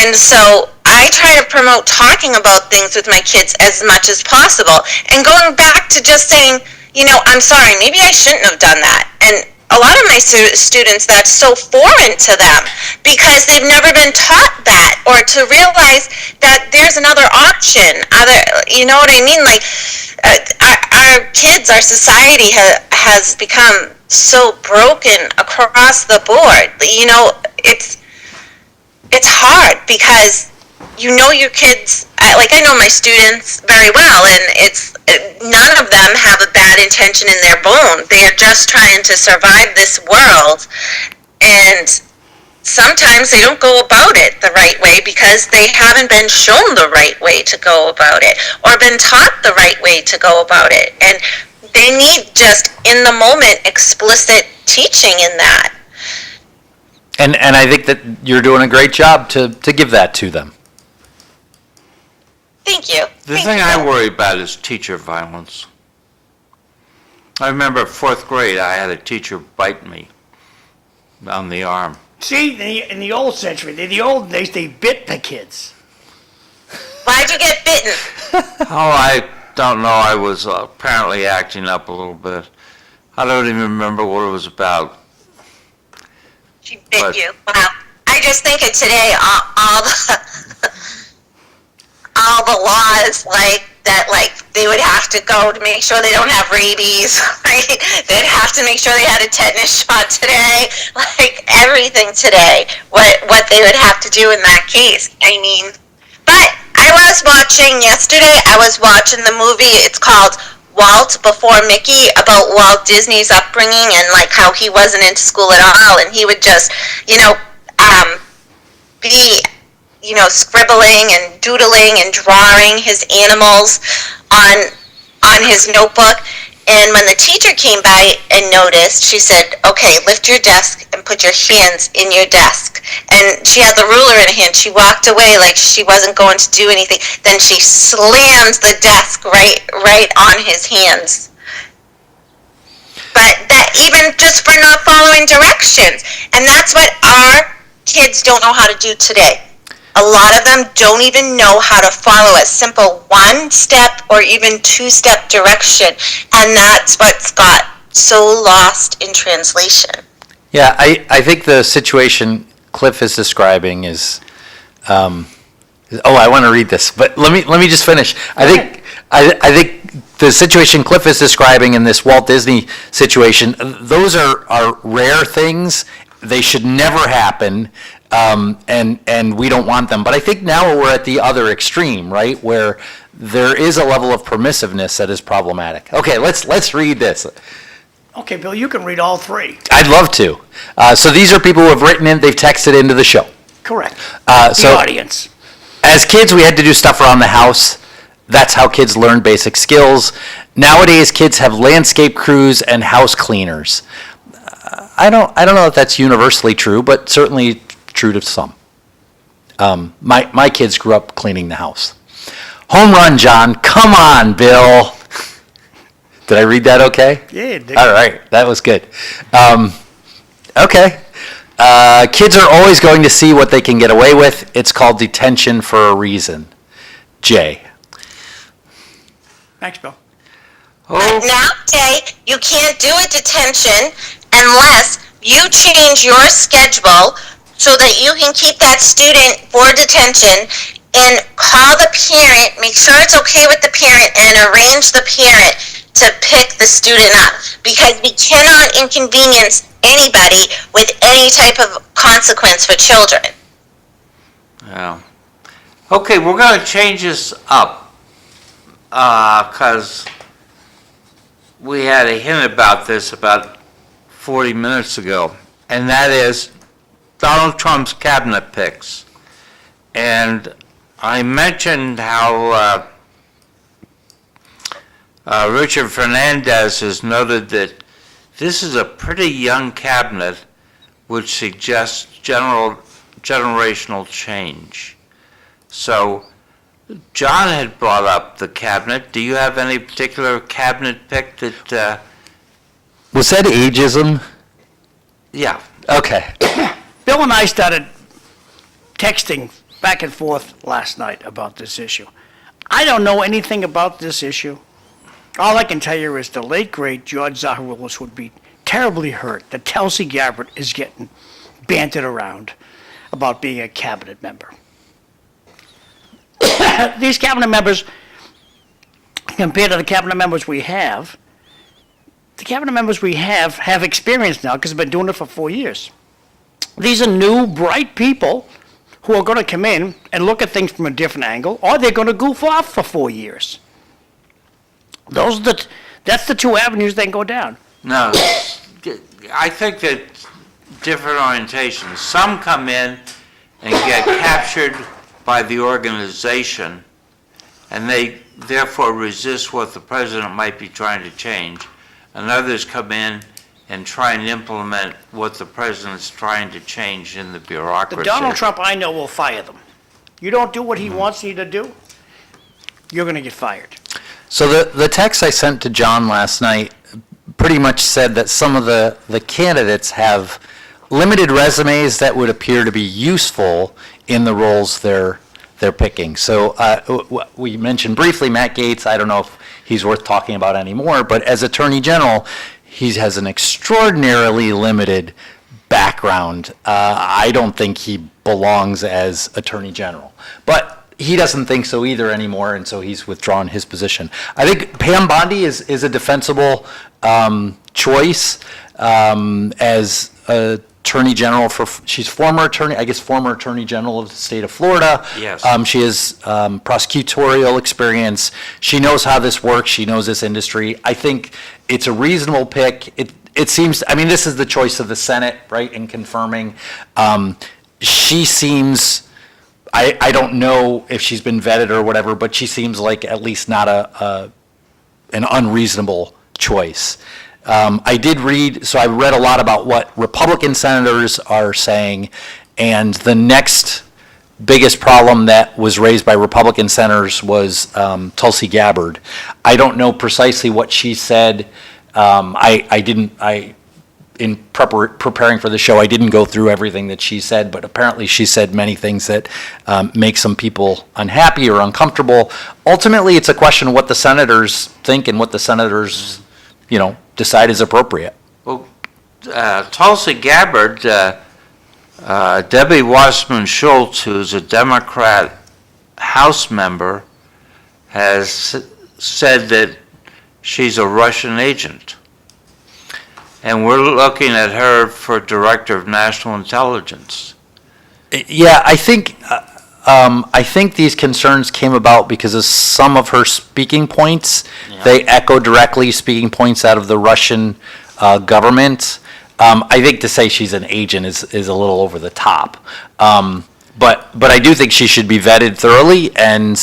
And so I try to promote talking about things with my kids as much as possible. And going back to just saying, you know, I'm sorry, maybe I shouldn't have done that. And a lot of my students, that's so foreign to them because they've never been taught that, or to realize that there's another option. You know what I mean? Like our kids, our society has become so broken across the board. You know, it's hard because you know your kids, like I know my students very well, and none of them have a bad intention in their bone. They are just trying to survive this world, and sometimes they don't go about it the right way because they haven't been shown the right way to go about it, or been taught the right way to go about it, and they need just in the moment explicit teaching in that. And I think that you're doing a great job to give that to them. Thank you. The thing I worry about is teacher violence. I remember 4th grade, I had a teacher bite me on the arm. See, in the old century, in the old days, they bit the kids. Why'd you get bitten? Oh, I don't know, I was apparently acting up a little bit. I don't even remember what it was about. She bit you. Wow. I just think of today, all the laws like that, like they would have to go to make sure they don't have rabies, right? They'd have to make sure they had a tetanus shot today, like everything today, what they would have to do in that case. I mean, but I was watching yesterday, I was watching the movie, it's called Walt Before Mickey, about Walt Disney's upbringing and like how he wasn't into school at all, and he would just, you know, be, you know, scribbling and doodling and drawing his animals on his notebook. And when the teacher came by and noticed, she said, okay, lift your desk and put your hands in your desk. And she had the ruler in her hand. She walked away like she wasn't going to do anything. Then she slammed the desk right on his hands. But that even just for not following directions. And that's what our kids don't know how to do today. A lot of them don't even know how to follow a simple 1-step or even 2-step direction, and that's what's got so lost in translation. Yeah, I think the situation Cliff is describing is, I want to read this, but let me just finish. I think the situation Cliff is describing in this Walt Disney situation, those are rare things. They should never happen. And we don't want them. But I think now we're at the other extreme, right, where there is a level of permissiveness that is problematic. Okay, let's read this. Okay, Bill, you can read all 3. I'd love to. So these are people who have written in, they've texted into the show. Correct. So the audience. As kids, we had to do stuff around the house. That's how kids learn basic skills. Nowadays, kids have landscape crews and house cleaners. I don't know if that's universally true, but certainly true to some. My kids grew up cleaning the house. Home run, John. Come on, Bill. Did I read that okay? Yeah. All right, that was good. Okay. Kids are always going to see what they can get away with. It's called detention for a reason. Jay. Thanks, Bill. Nowadays, you can't do a detention unless you change your schedule so that you can keep that student for detention and call the parent, make sure it's okay with the parent, and arrange the parent to pick the student up, because we cannot inconvenience anybody with any type of consequence for children. Yeah. Okay, we're going to change this up because we had a hint about this about 40 minutes ago, and that is Donald Trump's cabinet picks. And I mentioned how Richard Fernandez has noted that this is a pretty young cabinet, which suggests generational change. So John had brought up the cabinet. Do you have any particular cabinet pick that? Was that ageism? Yeah. Okay. Bill and I started texting back and forth last night about this issue. I don't know anything about this issue. All I can tell you is the late, great George Zaharoulis would be terribly hurt that Tulsi Gabbard is getting bantered around about being a cabinet member. These cabinet members, compared to the cabinet members we have, the cabinet members we have experience now because they've been doing it for 4 years. These are new, bright people who are going to come in and look at things from a different angle, or they're going to goof off for 4 years. That's the two avenues they can go down. No, I think that different orientations. Some come in and get captured by the organization, and they therefore resist what the president might be trying to change. And others come in and try and implement what the president's trying to change in the bureaucracy. The Donald Trump I know will fire them. You don't do what he wants you to do, you're going to get fired. So the text I sent to John last night pretty much said that some of the candidates have limited resumes that would appear to be useful in the roles they're picking. So we mentioned briefly Matt Gaetz. I don't know if he's worth talking about anymore, but as Attorney General, he has an extraordinarily limited background. I don't think he belongs as Attorney General, but he doesn't think so either anymore, and so he's withdrawn his position. I think Pam Bondi is a defensible choice as Attorney General she's former Attorney General of the state of Florida. Yes. She has prosecutorial experience. She knows how this works. She knows this industry. I think it's a reasonable pick. It seems, I mean, this is the choice of the Senate, right, in confirming. She seems, I don't know if she's been vetted or whatever, but she seems like at least not an unreasonable choice. I read a lot about what Republican senators are saying, and the next biggest problem that was raised by Republican senators was Tulsi Gabbard. I don't know precisely what she said. In preparing for the show, I didn't go through everything that she said, but apparently she said many things that make some people unhappy or uncomfortable. Ultimately, it's a question of what the senators think and what the senators, decide is appropriate. Well, Tulsi Gabbard, Debbie Wasserman Schultz, who's a Democrat House member, has said that she's a Russian agent. And we're looking at her for Director of National Intelligence. Yeah, I think these concerns came about because of some of her speaking points. Yeah. They echo directly speaking points out of the Russian government. I think to say she's an agent is a little over the top. But I do think she should be vetted thoroughly, and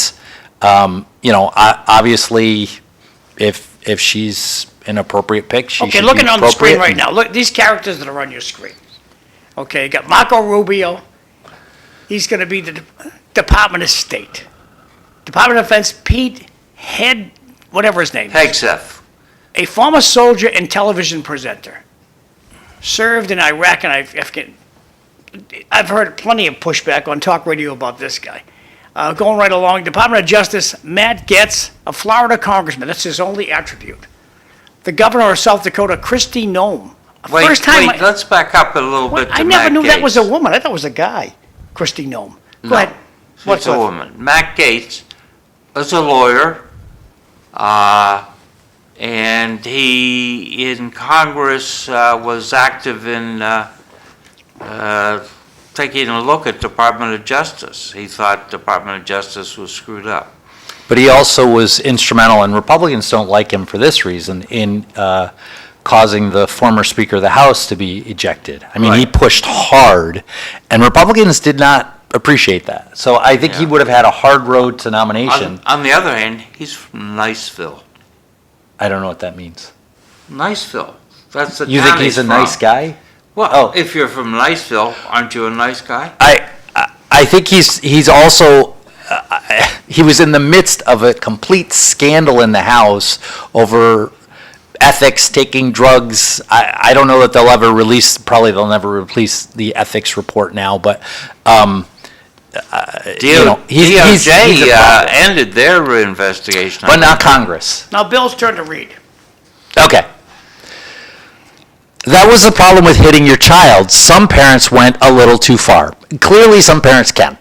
obviously, if she's an appropriate pick, she Okay, should be looking on the screen appropriate. right now, look, these characters that are on your screen. Okay, you got Marco Rubio. He's gonna be the Department of State. Department of Defense, Pete whatever his name is. Hegseth. A former soldier and television presenter. Served in Iraq and Afghanistan. I've heard plenty of pushback on talk radio about this guy. Going right along, Department of Justice, Matt Getz, a Florida congressman. That's his only attribute. The governor of South Dakota, Kristi Noem. Wait, First time let's back up a little bit to I never Matt knew that was a Gaetz. woman. I thought it was a guy, Kristi Noem. Go No, ahead. It's a woman. Matt Gaetz was a lawyer, and he, in Congress, was active in taking a look at Department of Justice. He thought Department of Justice was screwed up. But he also was instrumental, and Republicans don't like him for this reason, in causing the former Speaker of the House to be ejected. I mean, he Right. pushed hard, and Republicans did not appreciate that. So I think he Yeah. would have had a hard road to nomination. On the other hand, he's from Niceville. I don't know what that means. Niceville. That's the You town think he's a from. nice guy? Well, Oh. if you're from Niceville, aren't you a nice guy? I think he's also, he was in the midst of a complete scandal in the House over ethics, taking drugs. I don't know that they'll ever release, probably they'll never release the ethics report now, but, you know, he's a DOJ problem. ended their investigation. But not Congress. Now Bill's turn to read. Okay. That was the problem with hitting your child. Some parents went a little too far. Clearly, some parents can.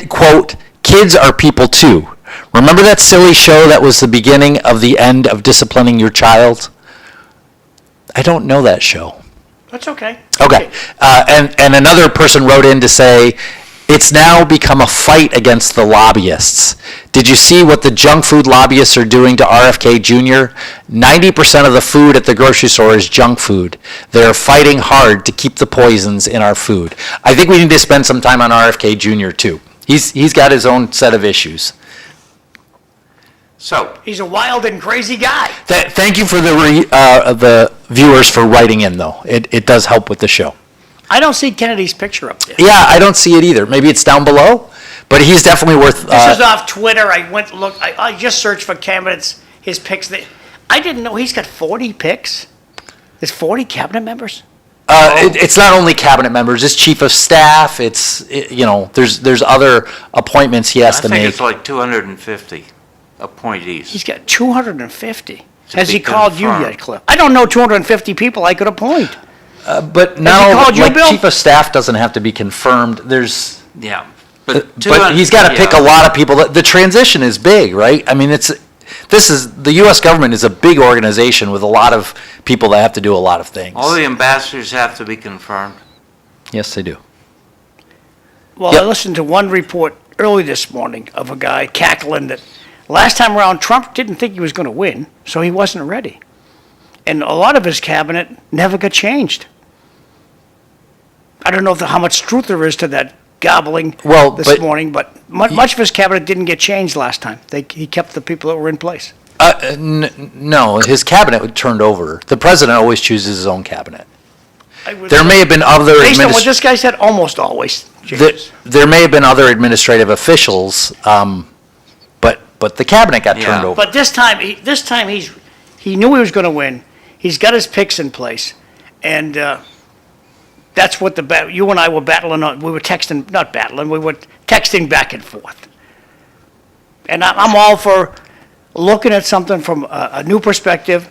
Quote, kids are people too. Remember that silly show that was the beginning of the end of disciplining your child? I don't know that show. That's okay. Okay. And another person wrote in to say, it's now become a fight against the lobbyists. Did you see what the junk food lobbyists are doing to RFK Jr.? 90% of the food at the grocery store is junk food. They're fighting hard to keep the poisons in our food. I think we need to spend some time on RFK Jr. too. He's got his own set of issues. So, He's a wild and crazy guy. Thank you for the viewers for writing in, though. It does help with the show. I don't see Kennedy's picture up there. Yeah, I don't see it either. Maybe it's down below, but he's definitely worth. This is off Twitter. I went to look. I just searched for candidates, his picks. I didn't know he's got 40 picks. There's 40 cabinet members. It's not only cabinet members; it's chief of staff. There's other appointments he has I to think make. it's like 250 appointees. He's got 250. To Has be he called you confirmed. yet, Cliff? I don't know 250 people I could appoint. But he now, called you, like Bill? chief of staff doesn't have to be confirmed. There's, Yeah. but he's got to pick a lot of people. The transition is big, right? I mean, the U.S. government is a big organization with a lot of people that have to do a lot of things. All the ambassadors have to be confirmed. Yes, they do. Well, Yep. I listened to one report early this morning of a guy cackling that last time around Trump didn't think he was going to win, so he wasn't ready. And a lot of his cabinet never got changed. I don't know how much truth there is to that gobbling this morning, but much of his cabinet didn't get changed last time. He kept the people that were in place. No, his cabinet turned over. The president always chooses his own cabinet. Based There may have been other on what this guy said, almost always. James. there may have been other administrative officials, but the cabinet got Yeah. turned over. But this time he knew he was going to win. He's got his picks in place, and that's what you and I were battling on. We were texting, not battling. We were texting back and forth. And I'm all for looking at something from a new perspective.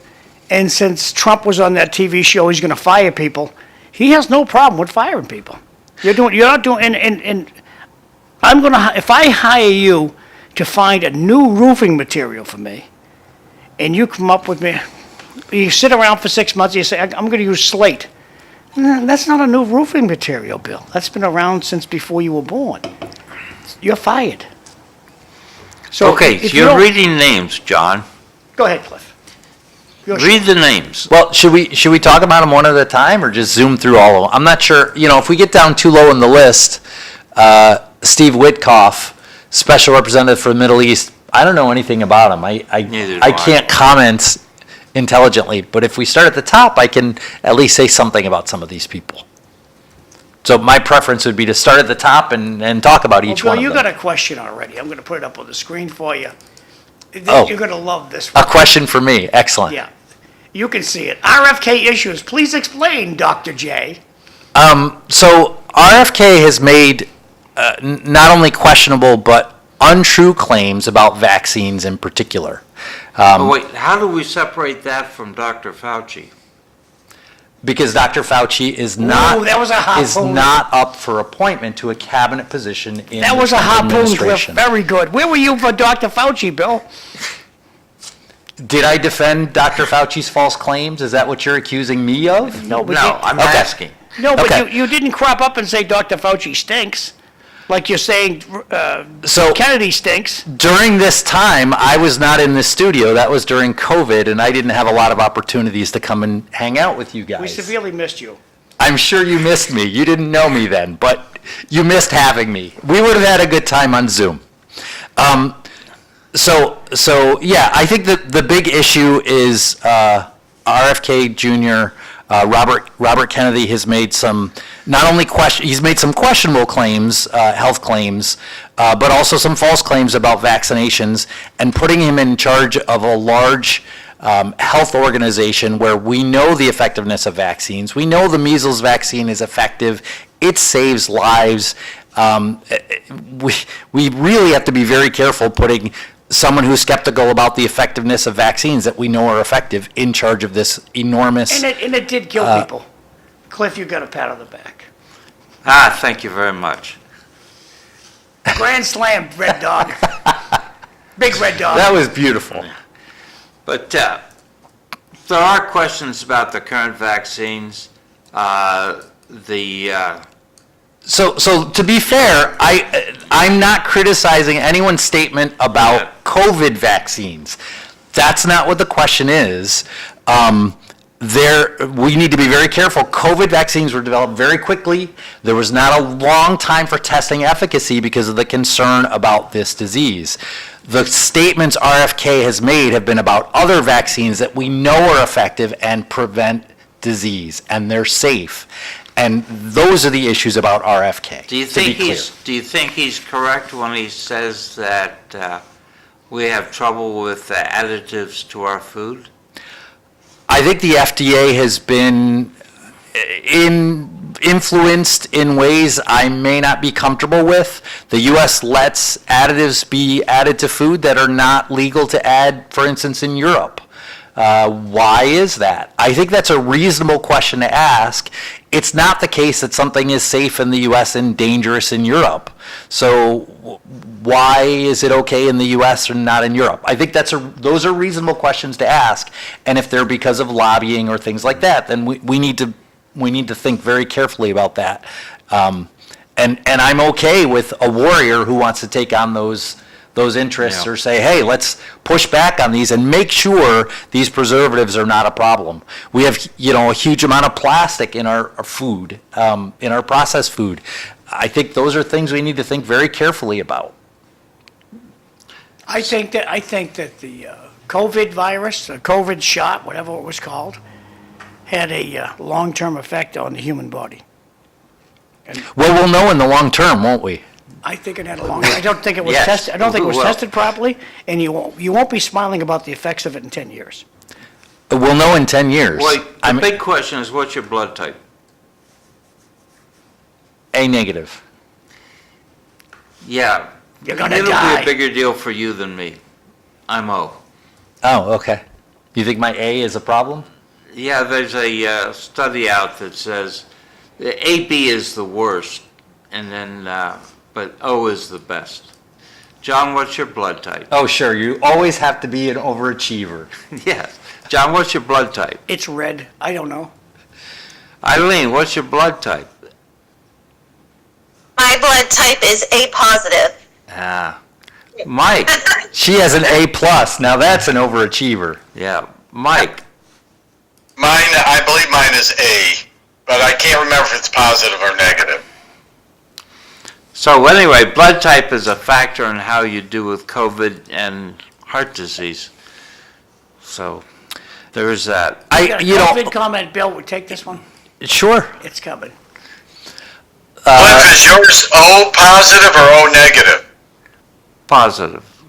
And since Trump was on that TV show, he's going to fire people. He has no problem with firing people. You're not doing. And I'm going to, if I hire you to find a new roofing material for me, and you come up with me, you sit around for 6 months, you say, I'm going to use slate. That's not a new roofing material, Bill. That's been around since before you were born. You're fired. So Okay, if so you you're don't- reading names, John. Go ahead, Cliff. Read the names. Well, should we talk about them one at a time or just zoom through all of them? I'm not sure. If we get down too low in the list, Steve Witkoff, Special Representative for the Middle East, I don't know anything about him. Neither do I can't comment intelligently. But if we start at the top, I can at least say something about some of these people. So my preference would be to start at the top and talk about each Bill, one of you them. got a question already. I'm going to put it up on the screen for you. Oh. You're going to love this A one. question for me. Excellent. Yeah. You can see it. RFK issues. Please explain, Dr. J. So RFK has made not only questionable but untrue claims about vaccines in particular. Oh, wait, how do we separate that from Dr. Fauci? Because Dr. Fauci is not Ooh, that was a hot is phone. not up for appointment to a cabinet position in That the was a Trump harpoon, Cliff. administration. Very good. Where were you for Dr. Fauci, Bill? Did I defend Dr. Fauci's false claims? Is that what you're accusing me of? No, but No, I'm Okay. asking. No, but Okay. you didn't crop up and say Dr. Fauci stinks, like you're saying So Kennedy stinks. during this time, I was not in the studio. That was during COVID, and I didn't have a lot of opportunities to come and hang out with you guys. We severely missed you. I'm sure you missed me. You didn't know me then, but you missed having me. We would have had a good time on Zoom. So yeah, I think that the big issue is RFK Jr. Robert Kennedy has made some he's made some questionable claims, health claims, but also some false claims about vaccinations, and putting him in charge of a large health organization where we know the effectiveness of vaccines. We know the measles vaccine is effective. It saves lives. We really have to be very careful putting someone who's skeptical about the effectiveness of vaccines that we know are effective in charge of this enormous. And it did kill people. Cliff, you got a pat on the back. Thank you very much. Grand slam, Red Dog. Big Red Dog. That was beautiful. But there are questions about the current vaccines. So to be fair, I'm not criticizing anyone's statement about COVID vaccines. That's not what the question is. We need to be very careful. COVID vaccines were developed very quickly. There was not a long time for testing efficacy because of the concern about this disease. The statements RFK has made have been about other vaccines that we know are effective and prevent disease, and they're safe. And those are the issues about RFK. Do you to be think clear. he's correct when he says that we have trouble with the additives to our food? I think the FDA has been influenced in ways I may not be comfortable with. The U.S. lets additives be added to food that are not legal to add, for instance, in Europe. Why is that? I think that's a reasonable question to ask. It's not the case that something is safe in the U.S. and dangerous in Europe. So why is it okay in the U.S. or not in Europe? I think those are reasonable questions to ask. And if they're because of lobbying or things like that, then we need to think very carefully about that. And I'm okay with a warrior who wants to take on those interests, or say, hey, let's push back on these and make sure these preservatives are not a problem. We have, a huge amount of plastic in our food, in our processed food. I think those are things we need to think very carefully about. I think that the COVID virus, the COVID shot, whatever it was called, had a long-term effect on the human body. Well, we'll know in the long term, won't we? I think it had a long. I don't think it was Yes, tested. I don't think it was we will. tested properly, and you won't be smiling about the effects of it in 10 years. We'll know in 10 years. Well, the big question is, what's your blood type? A negative. Yeah. You're gonna It'll die. be a bigger deal for you than me. I'm O. Oh, okay. You think my A is a problem? Yeah, there's a study out that says AB is the worst, and then but O is the best. John, what's your blood type? Oh, sure. You always have to be an overachiever. Yes. John, what's your blood type? It's red. I don't know. Eileen, what's your blood type? My blood type is A positive. Mike. She has an A plus. Now that's an overachiever. Yeah. Mike. I believe mine is A, but I can't remember if it's positive or negative. So anyway, blood type is a factor in how you do with COVID and heart disease. So, There is that. We got a COVID comment, Bill, we take this one? Sure. It's coming. Cliff, is yours O positive or O negative? Positive.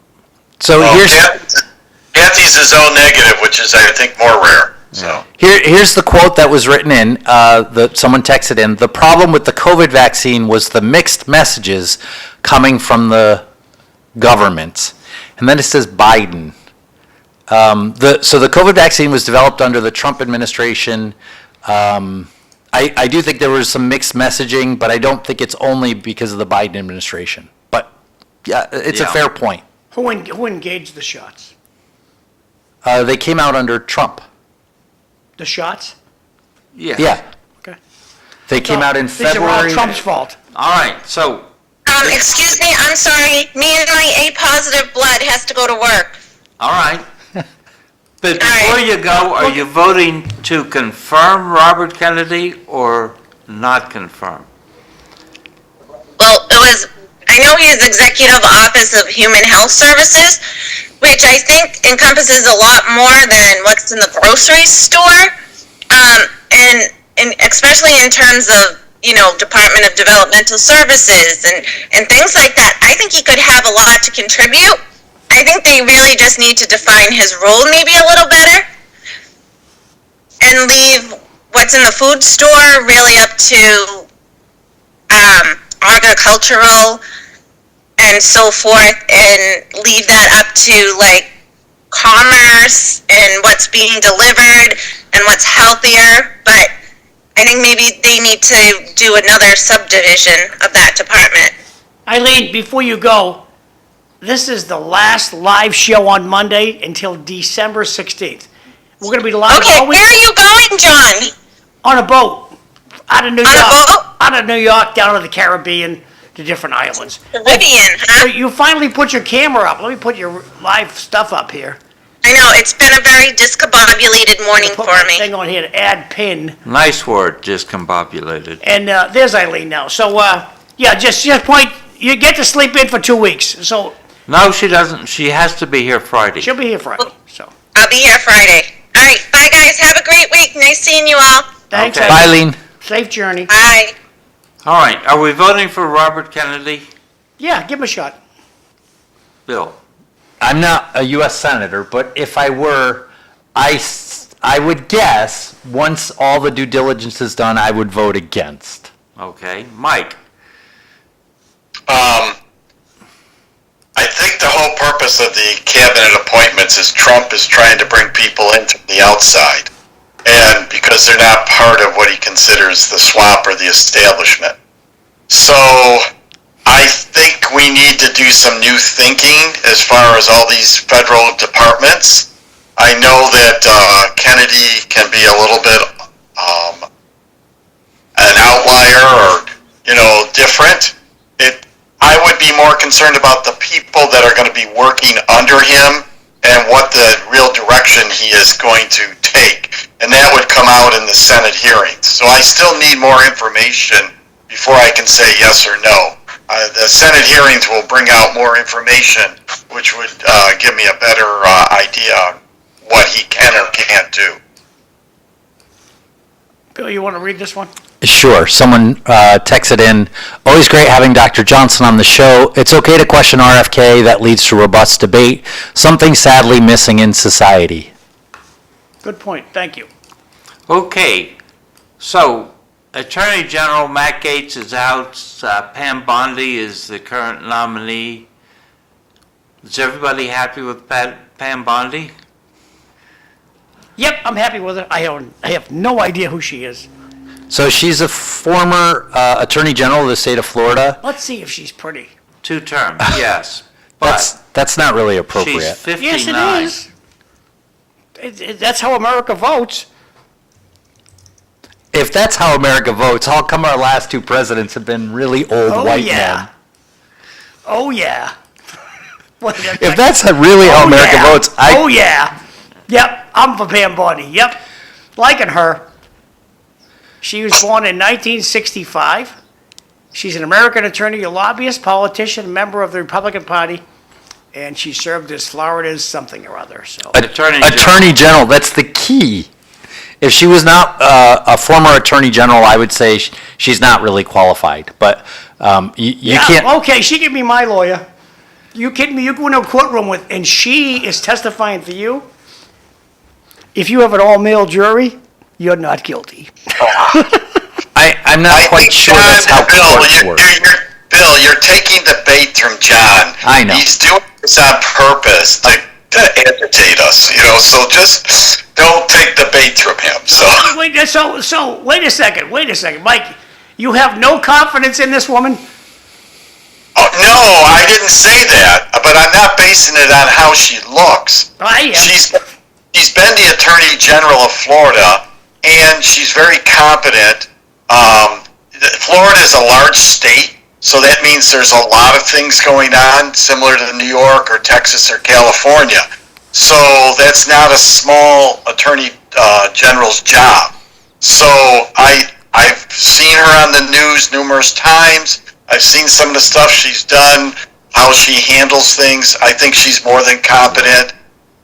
So Oh, here's Anthes is O negative, which is, I think, more rare, so. here's the quote that was written in, that someone texted in. The problem with the COVID vaccine was the mixed messages coming from the government. And then it says Biden. So the COVID vaccine was developed under the Trump administration. I do think there was some mixed messaging, but I don't think it's only because of the Biden administration. But yeah, it's a Yeah. fair point. Who engaged the shots? They came out under Trump. The shots? Yes. Yeah, Okay. they came out in These are all February. Trump's fault. All right, so, Excuse me, I'm sorry. Me and my A positive blood has to go to work. all right. But All right. before you go, are you voting to confirm Robert Kennedy or not confirm? Well, I know he is Executive Office of Human Health Services, which I think encompasses a lot more than what's in the grocery store. And especially in terms of, Department of Developmental Services and things like that, I think he could have a lot to contribute. I think they really just need to define his role maybe a little better and leave what's in the food store really up to agricultural and so forth, and leave that up to like commerce and what's being delivered and what's healthier. But I think maybe they need to do another subdivision of that department. Eileen, before you go, this is the last live show on Monday until December 16th. We're going to be live Okay, all week where are you going, John? on a boat out of New On a York. boat? Out of New York, down to the Caribbean, to different islands. Caribbean, So huh? you finally put your camera up. Let me put your live stuff up here. I know, it's been a very discombobulated morning Put for my me. thing on here to add pin. Nice word, discombobulated. And there's Eileen now. So, yeah, just point, you get to sleep in for 2 weeks. So No, she doesn't. She has to be here Friday. she'll be here Friday. So I'll be here Friday. All right, bye guys, have a great week. Nice seeing you all. thanks, Okay. Bye, Eileen. Eileen. Safe journey. Bye. All right, are we voting for Robert Kennedy? Yeah, give him a shot. Bill? I'm not a U.S. Senator, but if I were, I would guess, once all the due diligence is done, I would vote against. Okay. Mike? I think the whole purpose of the cabinet appointments is Trump is trying to bring people in from the outside. And because they're not part of what he considers the swamp or the establishment. So I think we need to do some new thinking as far as all these federal departments. I know that Kennedy can be a little bit an outlier or, different. I would be more concerned about the people that are going to be working under him and what the real direction he is going to take. And that would come out in the Senate hearings. So I still need more information before I can say yes or no. The Senate hearings will bring out more information, which would give me a better idea on what he can or can't do. Bill, you want to read this one? Sure. Someone texted in, always great having Dr. Johnson on the show. It's okay to question RFK. That leads to robust debate. Something sadly missing in society. Good point. Thank you. Okay, so Attorney General Matt Gaetz is out. Pam Bondi is the current nominee. Is everybody happy with Pam Bondi? Yep, I'm happy with it. I have no idea who she is. So she's a former Attorney General of the state of Florida. Let's see if she's pretty. 2 terms, yes. But That's not really she's appropriate. 59. Yes, it is. That's how America votes. If that's how America votes, how come our last 2 presidents have been really old Oh, white yeah. men? Oh, yeah. If that's really how America votes, Oh, yeah. Yep, I'm for Pam Bondi. Yep, liking her. She was born in 1965. She's an American attorney, a lobbyist, politician, member of the Republican Party, and she served as Florida's something or other, so. Attorney General, that's the key. If she was not a former Attorney General, I would say she's not really qualified, but you can't. Okay, she can be my lawyer. You kidding me? You go into a courtroom with, and she is testifying for you? If you have an all-male jury, you're not guilty. I'm not quite sure that's how courts work. Bill, you're taking the bait from John. I know. He's doing this on purpose to agitate us, so just don't take the bait from him, so. Wait a second, Mike, you have no confidence in this woman? Oh, no, I didn't say that, but I'm not basing it on how she looks. I am. She's been the Attorney General of Florida, and she's very competent. Florida is a large state, so that means there's a lot of things going on, similar to New York or Texas or California. So that's not a small Attorney General's job. So I've seen her on the news numerous times. I've seen some of the stuff she's done, how she handles things. I think she's more than competent.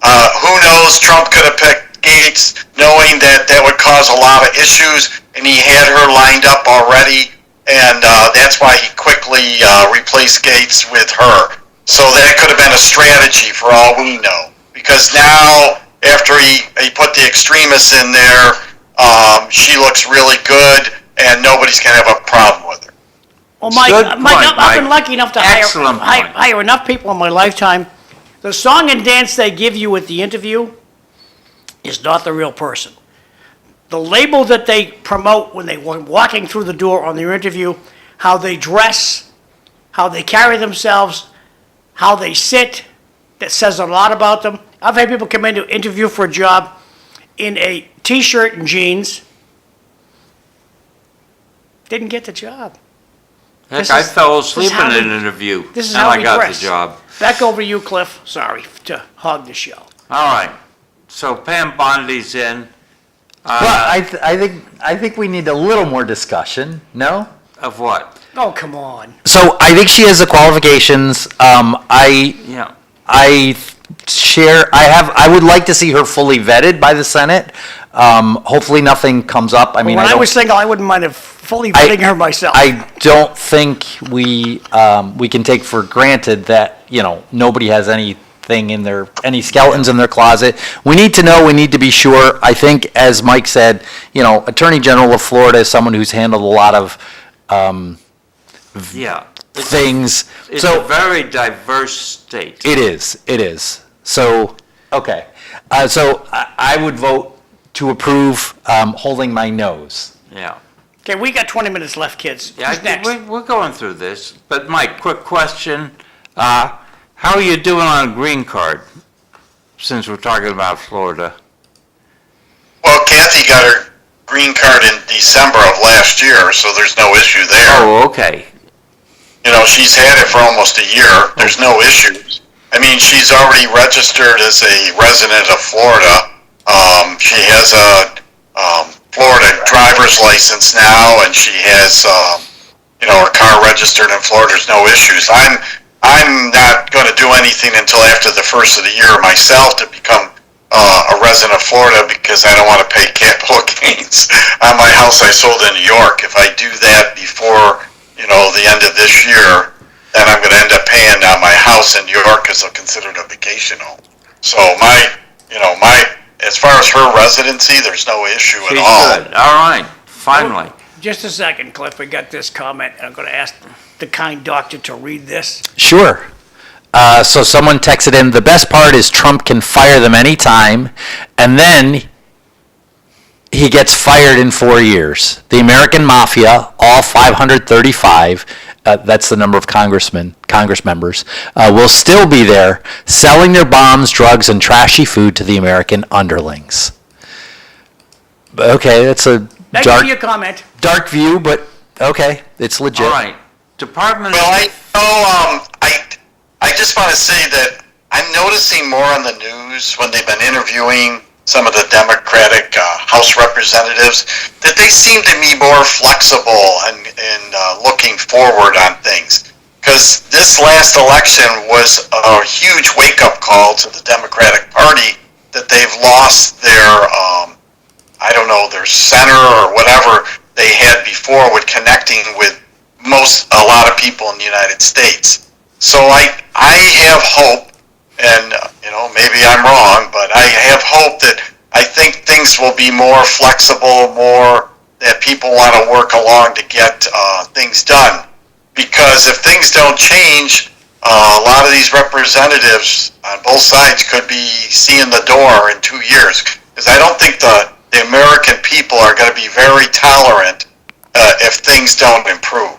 Who knows? Trump could have picked Gates, knowing that would cause a lot of issues, and he had her lined up already, and that's why he quickly replaced Gates with her. So that could have been a strategy for all we know, because now, after he put the extremists in there, she looks really good, and nobody's going to have a problem with her. Well, Mike, Good point, I've been Mike. lucky enough to Excellent point. hire enough people in my lifetime. The song and dance they give you at the interview is not the real person. The label that they promote when they were walking through the door on their interview, how they dress, how they carry themselves, how they sit, that says a lot about them. I've had people come in to interview for a job in a t-shirt and jeans. Didn't get the job. Heck, This I is- fell this is asleep how in we- an interview, This is and how I we got dress. the job. Back over to you, Cliff. Sorry to hog the show. All right, so Pam Bondi's in. Well, I think we need a little more discussion. No. Of what? Oh, come on. So I think she has the qualifications. Yeah. I would like to see her fully vetted by the Senate. Hopefully nothing comes up. I mean, When I don't- was single, I wouldn't mind fully vetting her myself. I don't think we can take for granted that, nobody has anything any skeletons in their closet. We need to know, we need to be sure. I think, as Mike said, Attorney General of Florida is someone who's handled a lot of Yeah. things. It's So a very diverse state. it is. So, okay. So I would vote to approve, holding my nose. Yeah. Okay, we got 20 minutes left, kids. Yeah, Who's next? we're going through this. But Mike, quick question. How are you doing on a green card, since we're talking about Florida? Well, Kathy got her green card in December of last year, so there's no issue there. Oh, okay. She's had it for almost a year. There's no issues. I mean, she's already registered as a resident of Florida. She has a Florida driver's license now, and she has, her car registered in Florida. There's no issues. I'm not going to do anything until after the first of the year myself to become a resident of Florida, because I don't want to pay capital gains on my house I sold in New York. If I do that before, the end of this year, then I'm going to end up paying on my house in New York because they'll consider it a vacation home. So as far as her residency, there's no issue at She's all. good. All right, finally. Just a second, Cliff. We got this comment, and I'm going to ask the kind doctor to read this. Sure. So someone texted in, the best part is Trump can fire them anytime, and then he gets fired in 4 years. The American Mafia, all 535, that's the number of Congress members, will still be there selling their bombs, drugs, and trashy food to the American underlings. Okay, that's a Thank you for your comment. dark view, but okay, it's legit. All right, Department Well, of... I just want to say that I'm noticing more on the news when they've been interviewing some of the Democratic House representatives, that they seem to be more flexible and looking forward on things. because this last election was a huge wake-up call to the Democratic Party that they've lost their, I don't know, their center or whatever they had before with connecting with a lot of people in the United States. So I have hope, and maybe I'm wrong, but I have hope that I think things will be more flexible, more that people want to work along to get things done. Because if things don't change, a lot of these representatives on both sides could be seeing the door in 2 years. Because I don't think the American people are going to be very tolerant if things don't improve.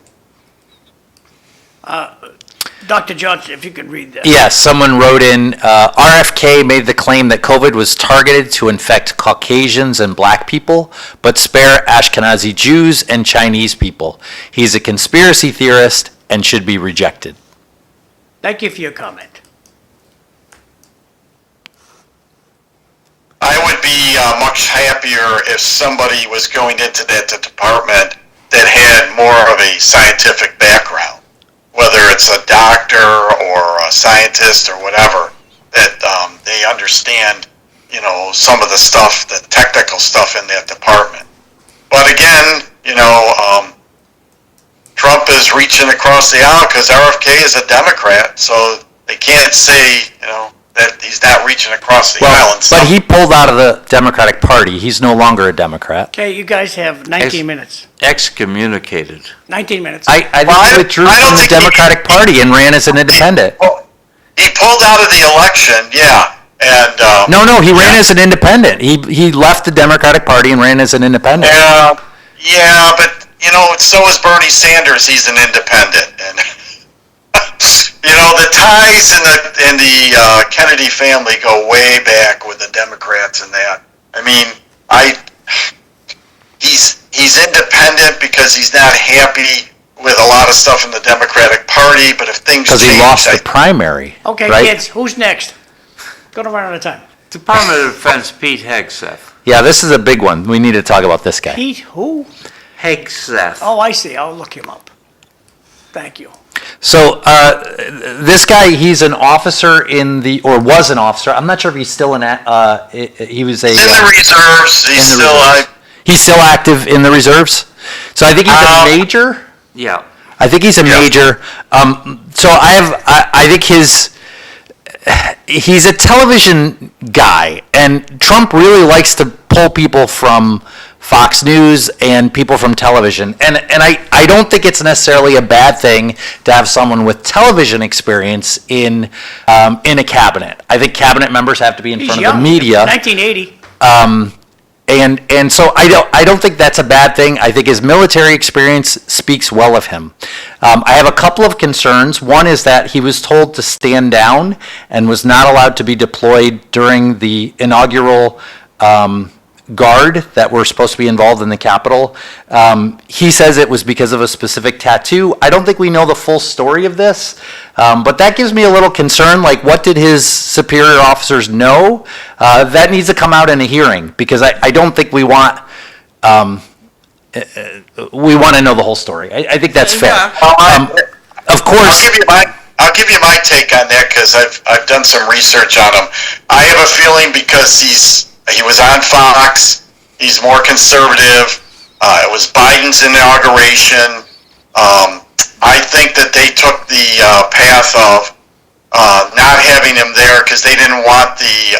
Dr. Johnson, if you could read that. Yes, someone wrote in, RFK made the claim that COVID was targeted to infect Caucasians and black people, but spare Ashkenazi Jews and Chinese people. He's a conspiracy theorist and should be rejected. Thank you for your comment. I would be much happier if somebody was going into that department that had more of a scientific background. Whether it's a doctor or a scientist or whatever, that they understand, some of the stuff, the technical stuff in that department. But again, Trump is reaching across the aisle because RFK is a Democrat, so they can't say, that he's not reaching across the aisle. But he pulled out of the Democratic Party. He's no longer a Democrat. Okay, you guys have 19 minutes. Excommunicated. 19 minutes. I think he withdrew from the Democratic Party and ran as an independent. He pulled out of the election, yeah. And No, he ran as an independent. He left the Democratic Party and ran as an independent. Yeah, but so is Bernie Sanders. He's an independent, and the ties in the Kennedy family go way back with the Democrats and that. I mean, he's independent because he's not happy with a lot of stuff in the Democratic Party. But if things change, because he lost the primary. Okay, right? kids, who's next? Going to run out of time. Department of Defense Pete Hegseth. Yeah, this is a big one. We need to talk about this guy. Pete who? Hegseth. Oh, I see. I'll look him up. Thank you. So this guy, he's an officer was an officer. I'm not sure if he's still he was in the reserves. He's still active in the reserves. So I think he's a major. Yeah. I think he's a major. So I think he's a television guy, and Trump really likes to pull people from Fox News and people from television. And I don't think it's necessarily a bad thing to have someone with television experience in a cabinet. I think cabinet members have to be in front of the media. 1980. And so I don't think that's a bad thing. I think his military experience speaks well of him. I have a couple of concerns. One is that he was told to stand down and was not allowed to be deployed during the inaugural guard that were supposed to be involved in the Capitol. He says it was because of a specific tattoo. I don't think we know the full story of this, but that gives me a little concern. Like, what did his superior officers know? That needs to come out in a hearing, because I don't think we want to know the whole story. I think that's fair. Of course. I'll give you my take on that, because I've done some research on him. I have a feeling because he was on Fox. He's more conservative. It was Biden's inauguration. I think that they took the path of not having him there because they didn't want the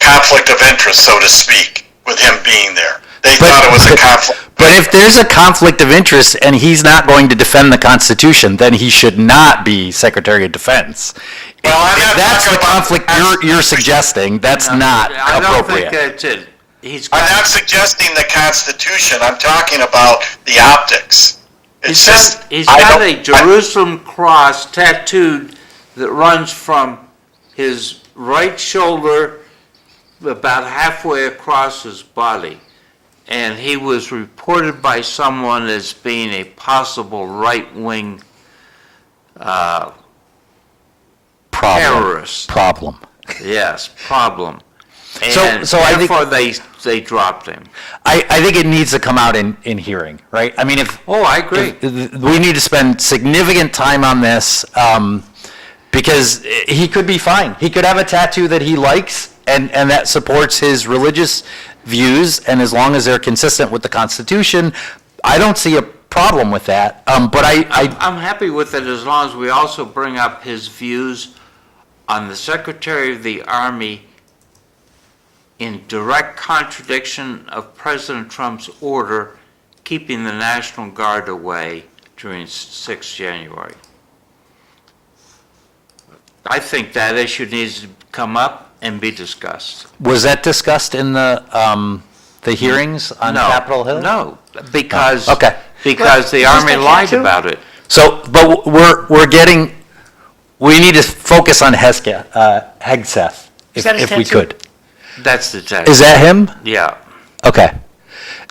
conflict of interest, so to speak, with him being there. They thought it was a conflict. But if there's a conflict of interest and he's not going to defend the Constitution, then he should not be Secretary of Defense. Well, if that's the conflict you're suggesting, that's not I appropriate. don't think that's it. I'm not suggesting the Constitution. I'm talking about the optics. He's got a Jerusalem cross tattooed that runs from his right shoulder about halfway across his body. And he was reported by someone as being a possible right-wing terrorist. Problem. Yes, problem. And so I think- therefore, they dropped him. I think it needs to come out in hearing, right? I mean, if. Oh, I agree. We need to spend significant time on this, because he could be fine. He could have a tattoo that he likes and that supports his religious views, and as long as they're consistent with the Constitution, I don't see a problem with that. But I'm happy with it as long as we also bring up his views on the Secretary of the Army in direct contradiction of President Trump's order keeping the National Guard away during 6 January. I think that issue needs to come up and be discussed. was that discussed in the hearings on No, Capitol Hill? No, because, Okay. because the Well, Army just a lied tattoo? about it. So, but we need to focus on Hegseth, Is that his if we tattoo? could. That's the tattoo. Is that him? Yeah. Okay.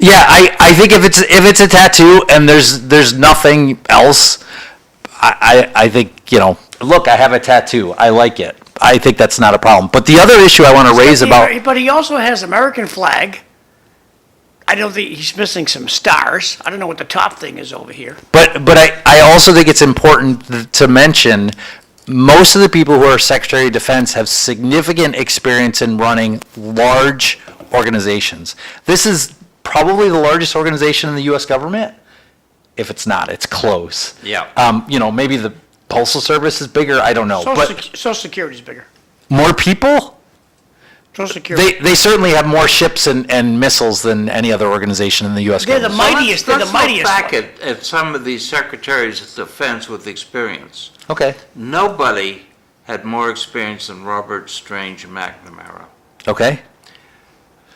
Yeah, I think if it's a tattoo and there's nothing else, I think, look, I have a tattoo. I like it. I think that's not a problem. But the other issue I want to raise about, But he also has American flag. I don't think he's missing some stars. I don't know what the top thing is over here. but I also think it's important to mention most of the people who are Secretary of Defense have significant experience in running large organizations. This is probably the largest organization in the U.S. government. If it's not, it's close. Yeah. Maybe the Postal Service is bigger, I don't know. But Social Security's bigger. more people? Social Security. They certainly have more ships and missiles than any other organization in the U.S. They're the government. mightiest, they're the mightiest. Let's look back at some of these secretaries of defense with experience. Okay, Nobody had more experience than Robert Strange McNamara. okay.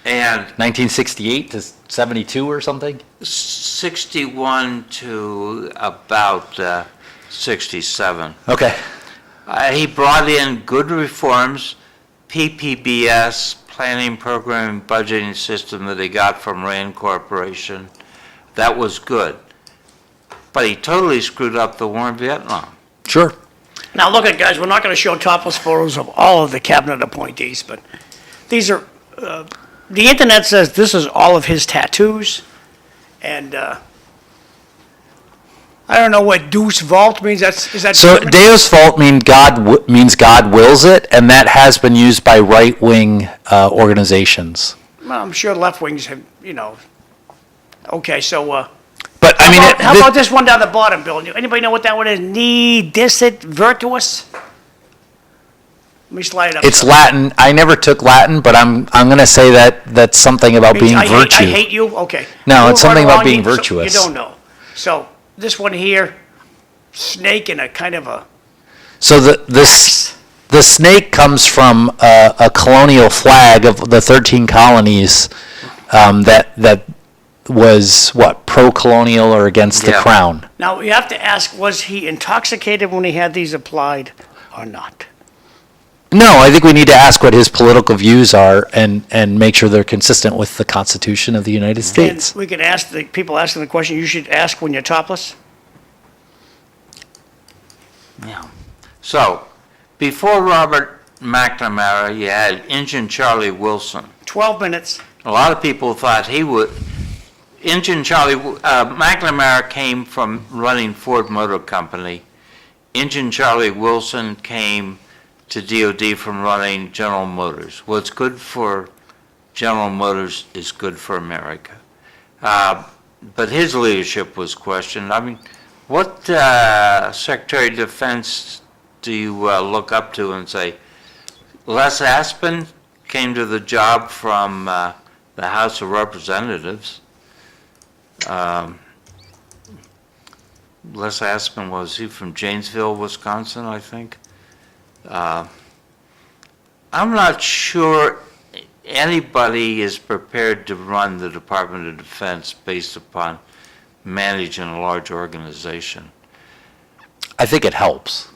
And 1968 to 72 or something? 61 to about 67. Okay. He brought in good reforms, PPBS, planning, program, budgeting system that he got from Rand Corporation. That was good. But he totally screwed up the war in Vietnam. Sure. Now, look at, guys, we're not going to show topless photos of all of the cabinet appointees, but these are, the internet says this is all of his tattoos, and I don't know what Deus Vult means. Is that So German? Deus Vult means God wills it, and that has been used by right-wing organizations. Well, I'm sure left wings have, Okay, so But I mean, how about this one down the bottom, Bill? Anybody know what that one is? Ni dicit virtuous? Let me slide it up. it's Latin. I never took Latin, but I'm going to say that that's something about Means being I virtue. hate you? Okay. No, Move it's something right about along. being virtuous. You don't know. So this one here, snake and a kind of a, So the snake comes from a colonial flag of the 13 colonies that was pro-colonial or against the Yeah. crown. now you have to ask, was he intoxicated when he had these applied or not? No, I think we need to ask what his political views are and make sure they're consistent with the Constitution of the United States. And we could ask the people asking the question, you should ask when you're topless? Yeah. So, before Robert McNamara, you had Injun Charlie Wilson. 12 minutes. A lot of people thought he would. McNamara came from running Ford Motor Company. Injun Charlie Wilson came to DOD from running General Motors. What's good for General Motors is good for America. But his leadership was questioned. I mean, what Secretary of Defense do you look up to and say, Les Aspin came to the job from the House of Representatives. Les Aspin, was he from Janesville, Wisconsin, I think? I'm not sure anybody is prepared to run the Department of Defense based upon managing a large organization. I think it helps.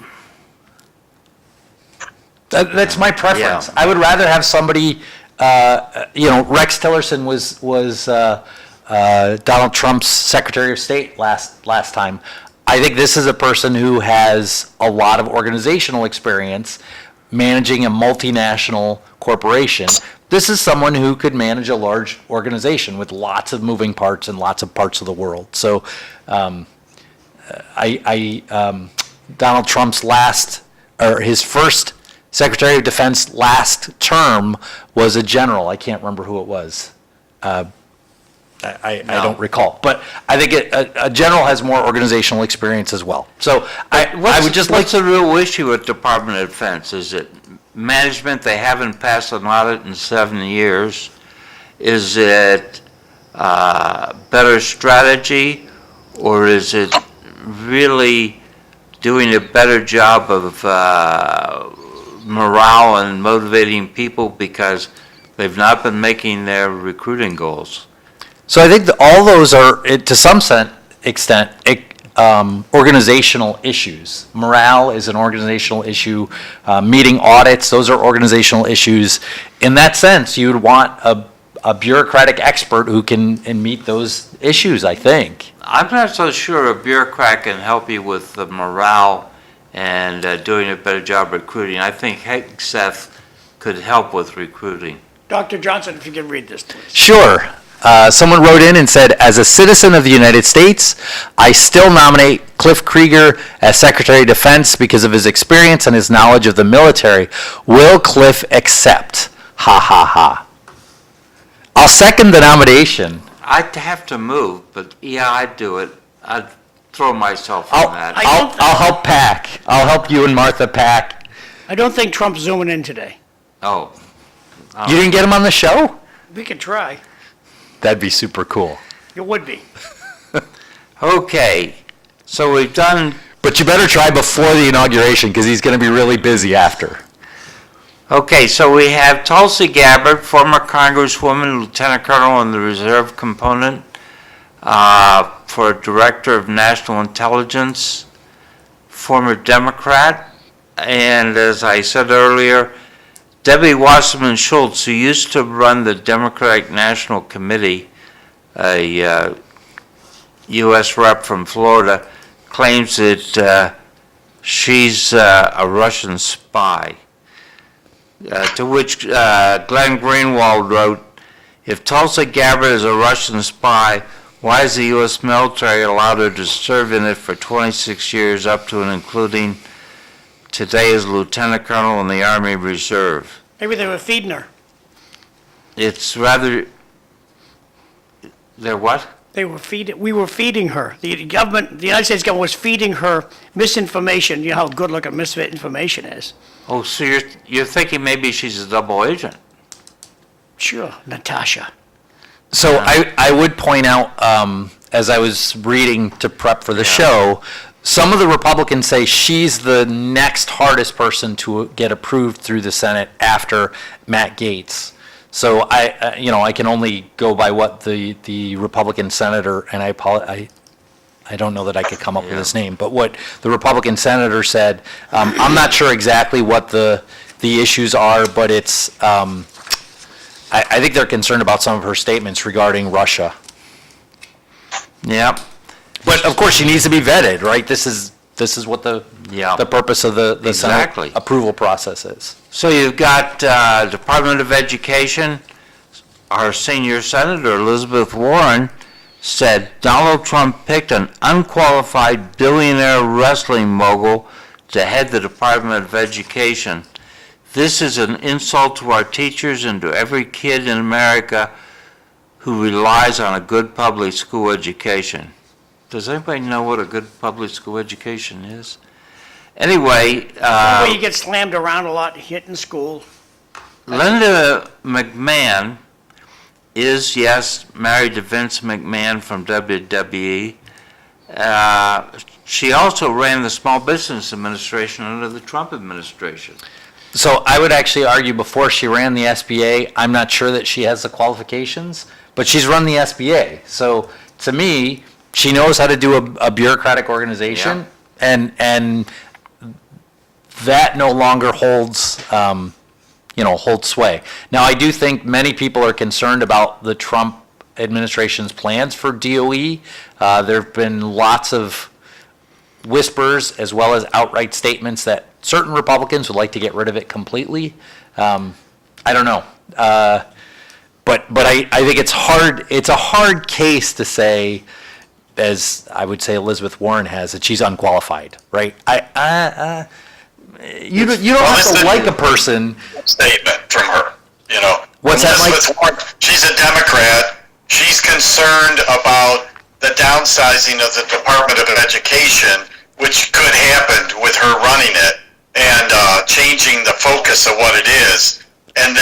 That's my preference. Yeah. I would rather have somebody, Rex Tillerson was Donald Trump's Secretary of State last time. I think this is a person who has a lot of organizational experience managing a multinational corporation, this is someone who could manage a large organization with lots of moving parts in lots of parts of the world. So Donald Trump's his first Secretary of Defense last term was a general. I can't remember who it was. I don't recall. But I think a general has more organizational experience as well. So I would just like. What's the real issue with Department of Defense? Is it management? They haven't passed an audit in 7 years. Is it better strategy, or is it really doing a better job of morale and motivating people because they've not been making their recruiting goals? So I think that all those are, to some extent, organizational issues. Morale is an organizational issue. Meeting audits, those are organizational issues. In that sense, you would want a bureaucratic expert who can meet those issues, I think. I'm not so sure a bureaucrat can help you with the morale and doing a better job recruiting. I think Hegseth could help with recruiting. Dr. Johnson, if you can read this, please. Sure. Someone wrote in and said, as a citizen of the United States, I still nominate Cliff Krieger as Secretary of Defense because of his experience and his knowledge of the military. Will Cliff accept? Ha ha ha. I'll second the nomination. I'd have to move, but yeah, I'd do it. I'd throw myself I'll, on that. I'll help pack. I'll help you and Martha pack. I don't think Trump's zooming in today. Oh. You didn't get him on the show? We could try. That'd be super cool. It would be. Okay, so we've done, But you better try before the inauguration because he's going to be really busy after. okay, so we have Tulsi Gabbard, former Congresswoman, Lieutenant Colonel in the Reserve Component, for Director of National Intelligence, former Democrat, and as I said earlier, Debbie Wasserman Schultz, who used to run the Democratic National Committee, a U.S. rep from Florida, claims that she's a Russian spy. To which Glenn Greenwald wrote, if Tulsi Gabbard is a Russian spy, why has the U.S. military allowed her to serve in it for 26 years, up to and including today as Lieutenant Colonel in the Army Reserve? Maybe they were feeding her. It's rather, they're what? We were feeding her. The government, the United States government was feeding her misinformation. You know how good looking misinformation is. Oh, so you're thinking maybe she's a double agent? Sure, Natasha. So I would point out, as I was reading to prep for the show, some of the Republicans say she's the next hardest person to get approved through the Senate after Matt Gaetz. So I can only go by what the Republican senator, and I don't know that I could come up with his name, but what the Republican senator said. I'm not sure exactly what the issues are, but it's I think they're concerned about some of her statements regarding Russia. Yep. But of course, she needs to be vetted, right? This is what the purpose of the Exactly. Senate approval process is. So you've got Department of Education. Our senior senator, Elizabeth Warren, said Donald Trump picked an unqualified billionaire wrestling mogul to head the Department of Education. This is an insult to our teachers and to every kid in America who relies on a good public school education. Does anybody know what a good public school education is? Anyway, Where you get slammed around a lot, hit in school. Linda McMahon is, yes, married to Vince McMahon from WWE. She also ran the Small Business Administration under the Trump administration. So I would actually argue before she ran the SBA, I'm not sure that she has the qualifications, but she's run the SBA. So to me, she knows how to do a bureaucratic organization, and that no longer holds sway. Now, I do think many people are concerned about the Trump administration's plans for DOE. There have been lots of whispers as well as outright statements that certain Republicans would like to get rid of it completely. I don't know. But I think it's hard. It's a hard case to say, as I would say Elizabeth Warren has, that she's unqualified, right? You don't have to like a person. Statement from her, you know. What's that, Mike? Elizabeth Warren, she's a Democrat. She's concerned about the downsizing of the Department of Education, which could happen with her running it, and changing the focus of what it is. And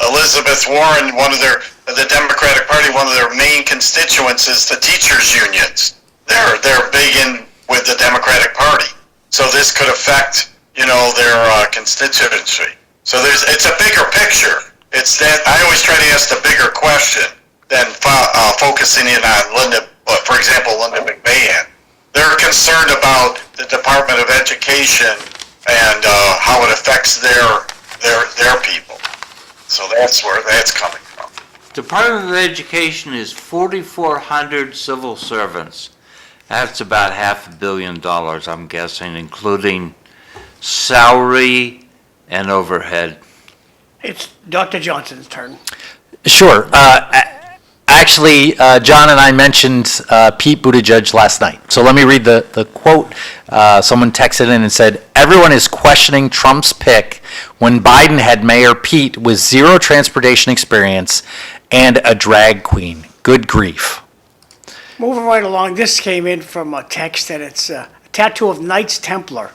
Elizabeth Warren, the Democratic Party, one of their main constituents is the teachers' unions. They're big in with the Democratic Party, so this could affect, you know, their constituency. So it's a bigger picture. It's that I always try to ask the bigger question than focusing in on for example, Linda McMahon. They're concerned about the Department of Education and how it affects their people. So that's where that's coming from. Department of Education is 4,400 civil servants. That's about $500 million, I'm guessing, including salary and overhead. It's Dr. Johnson's turn. Sure. Actually, John and I mentioned Pete Buttigieg last night. So let me read the quote. Someone texted in and said, "Everyone is questioning Trump's pick when Biden had Mayor Pete with zero transportation experience and a drag queen. Good grief." Moving right along, this came in from a text that it's a tattoo of Knights Templar.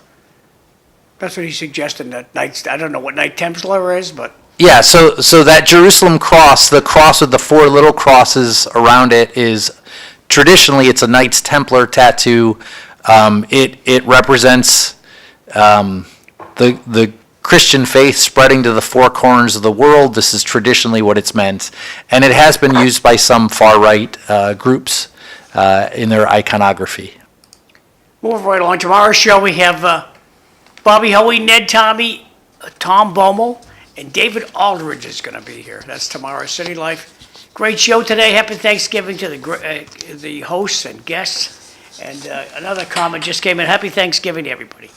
That's what he suggested, that Knights, I don't know what Knight Templar is, but Yeah, so that Jerusalem cross, the cross with the four little crosses around it, is traditionally it's a Knights Templar tattoo. It represents the Christian faith spreading to the four corners of the world. This is traditionally what it's meant, and it has been used by some far-right groups in their iconography. moving right along. Tomorrow's show, we have Bobby Hoey, Ned Tommy, Tom Bommel, and David Aldridge is going to be here. That's tomorrow's City Life. Great show today. Happy Thanksgiving to the hosts and guests. And another comment just came in. Happy Thanksgiving to everybody.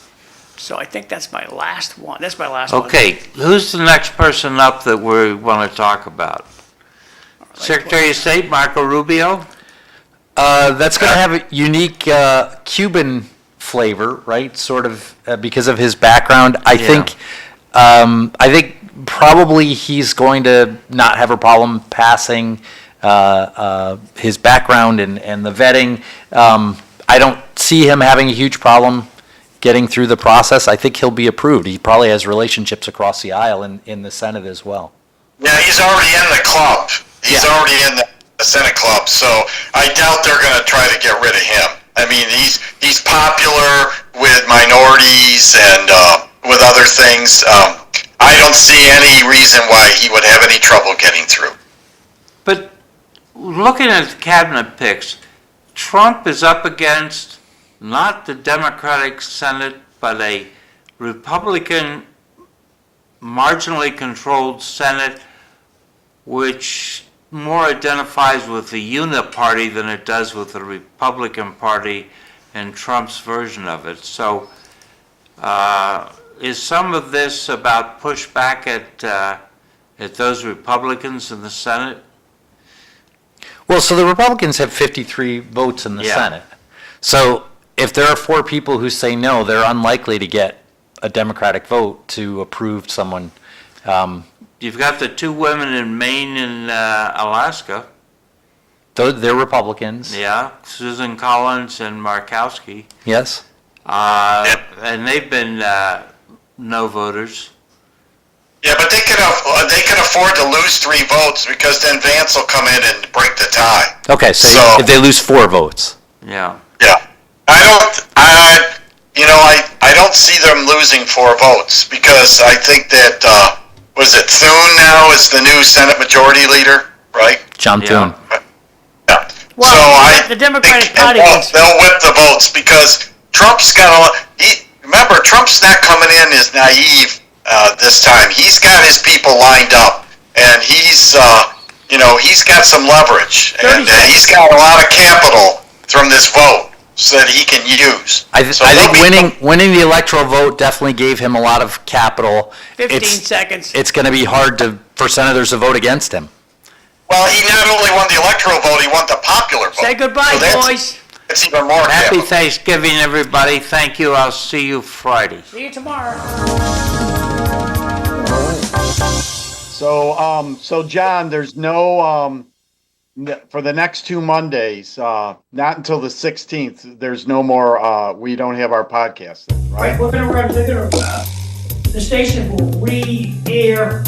So I think that's my last one. That's my last one. Okay, who's the next person up that we want to talk about? Secretary of State Marco Rubio? That's going to have a unique Cuban flavor, right? Sort of because of his background. I think probably he's going to not have a problem passing his background and the vetting. I don't see him having a huge problem getting through the process. I think he'll be approved. He probably has relationships across the aisle in the Senate as well. Yeah, he's already in the club. He's already in the Senate club, so I doubt they're going to try to get rid of him. I mean, he's popular with minorities and with other things. I don't see any reason why he would have any trouble getting through. But looking at the cabinet picks, Trump is up against not the Democratic Senate, but a Republican marginally controlled Senate, which more identifies with the Uniparty than it does with the Republican Party and Trump's version of it. So is some of this about pushback at those Republicans in the Senate? Well, so the Republicans have 53 votes in the Senate. So if there are 4 people who say no, they're unlikely to get a Democratic vote to approve someone. You've got the 2 women in Maine and Alaska. They're Republicans. Yeah, Susan Collins and Markowski. Yes. And they've been no voters. Yeah, but they can afford to lose 3 votes because then Vance will come in and break the tie. Okay, so if they lose 4 votes. Yeah. Yeah, I don't see them losing 4 votes because I think that Thune now is the new Senate Majority Leader, right? John Thune. Yeah. Well, So the Democratic think Party they'll whip the votes because Trump's got remember, Trump's not coming in as naive this time. He's got his people lined up, and he's got some leverage, and he's got a lot of capital from this vote so that he can use. I think winning the electoral vote definitely gave him a lot of capital. 15 seconds. It's going to be hard to for senators to vote against him. Well, he not only won the electoral vote, he won the popular vote. Say goodbye, So that's- boys. It's even more Happy capital. Thanksgiving, everybody. Thank you. I'll see you Friday. See you tomorrow. So John, there's no, for the next 2 Mondays, not until the 16th, there's no more, we don't have our podcast, then, Right, right? we're gonna run, the station will re-air,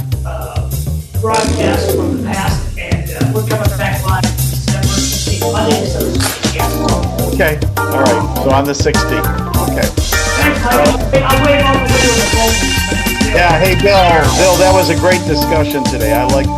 broadcasts from the past, and, we're coming back live December 16th, Monday, December 16th, yes. Okay, all right, so on the 16th, okay. Thanks, Heidi. I'll wait on the phone. Yeah, hey, Bill, that was a great discussion today. I liked it.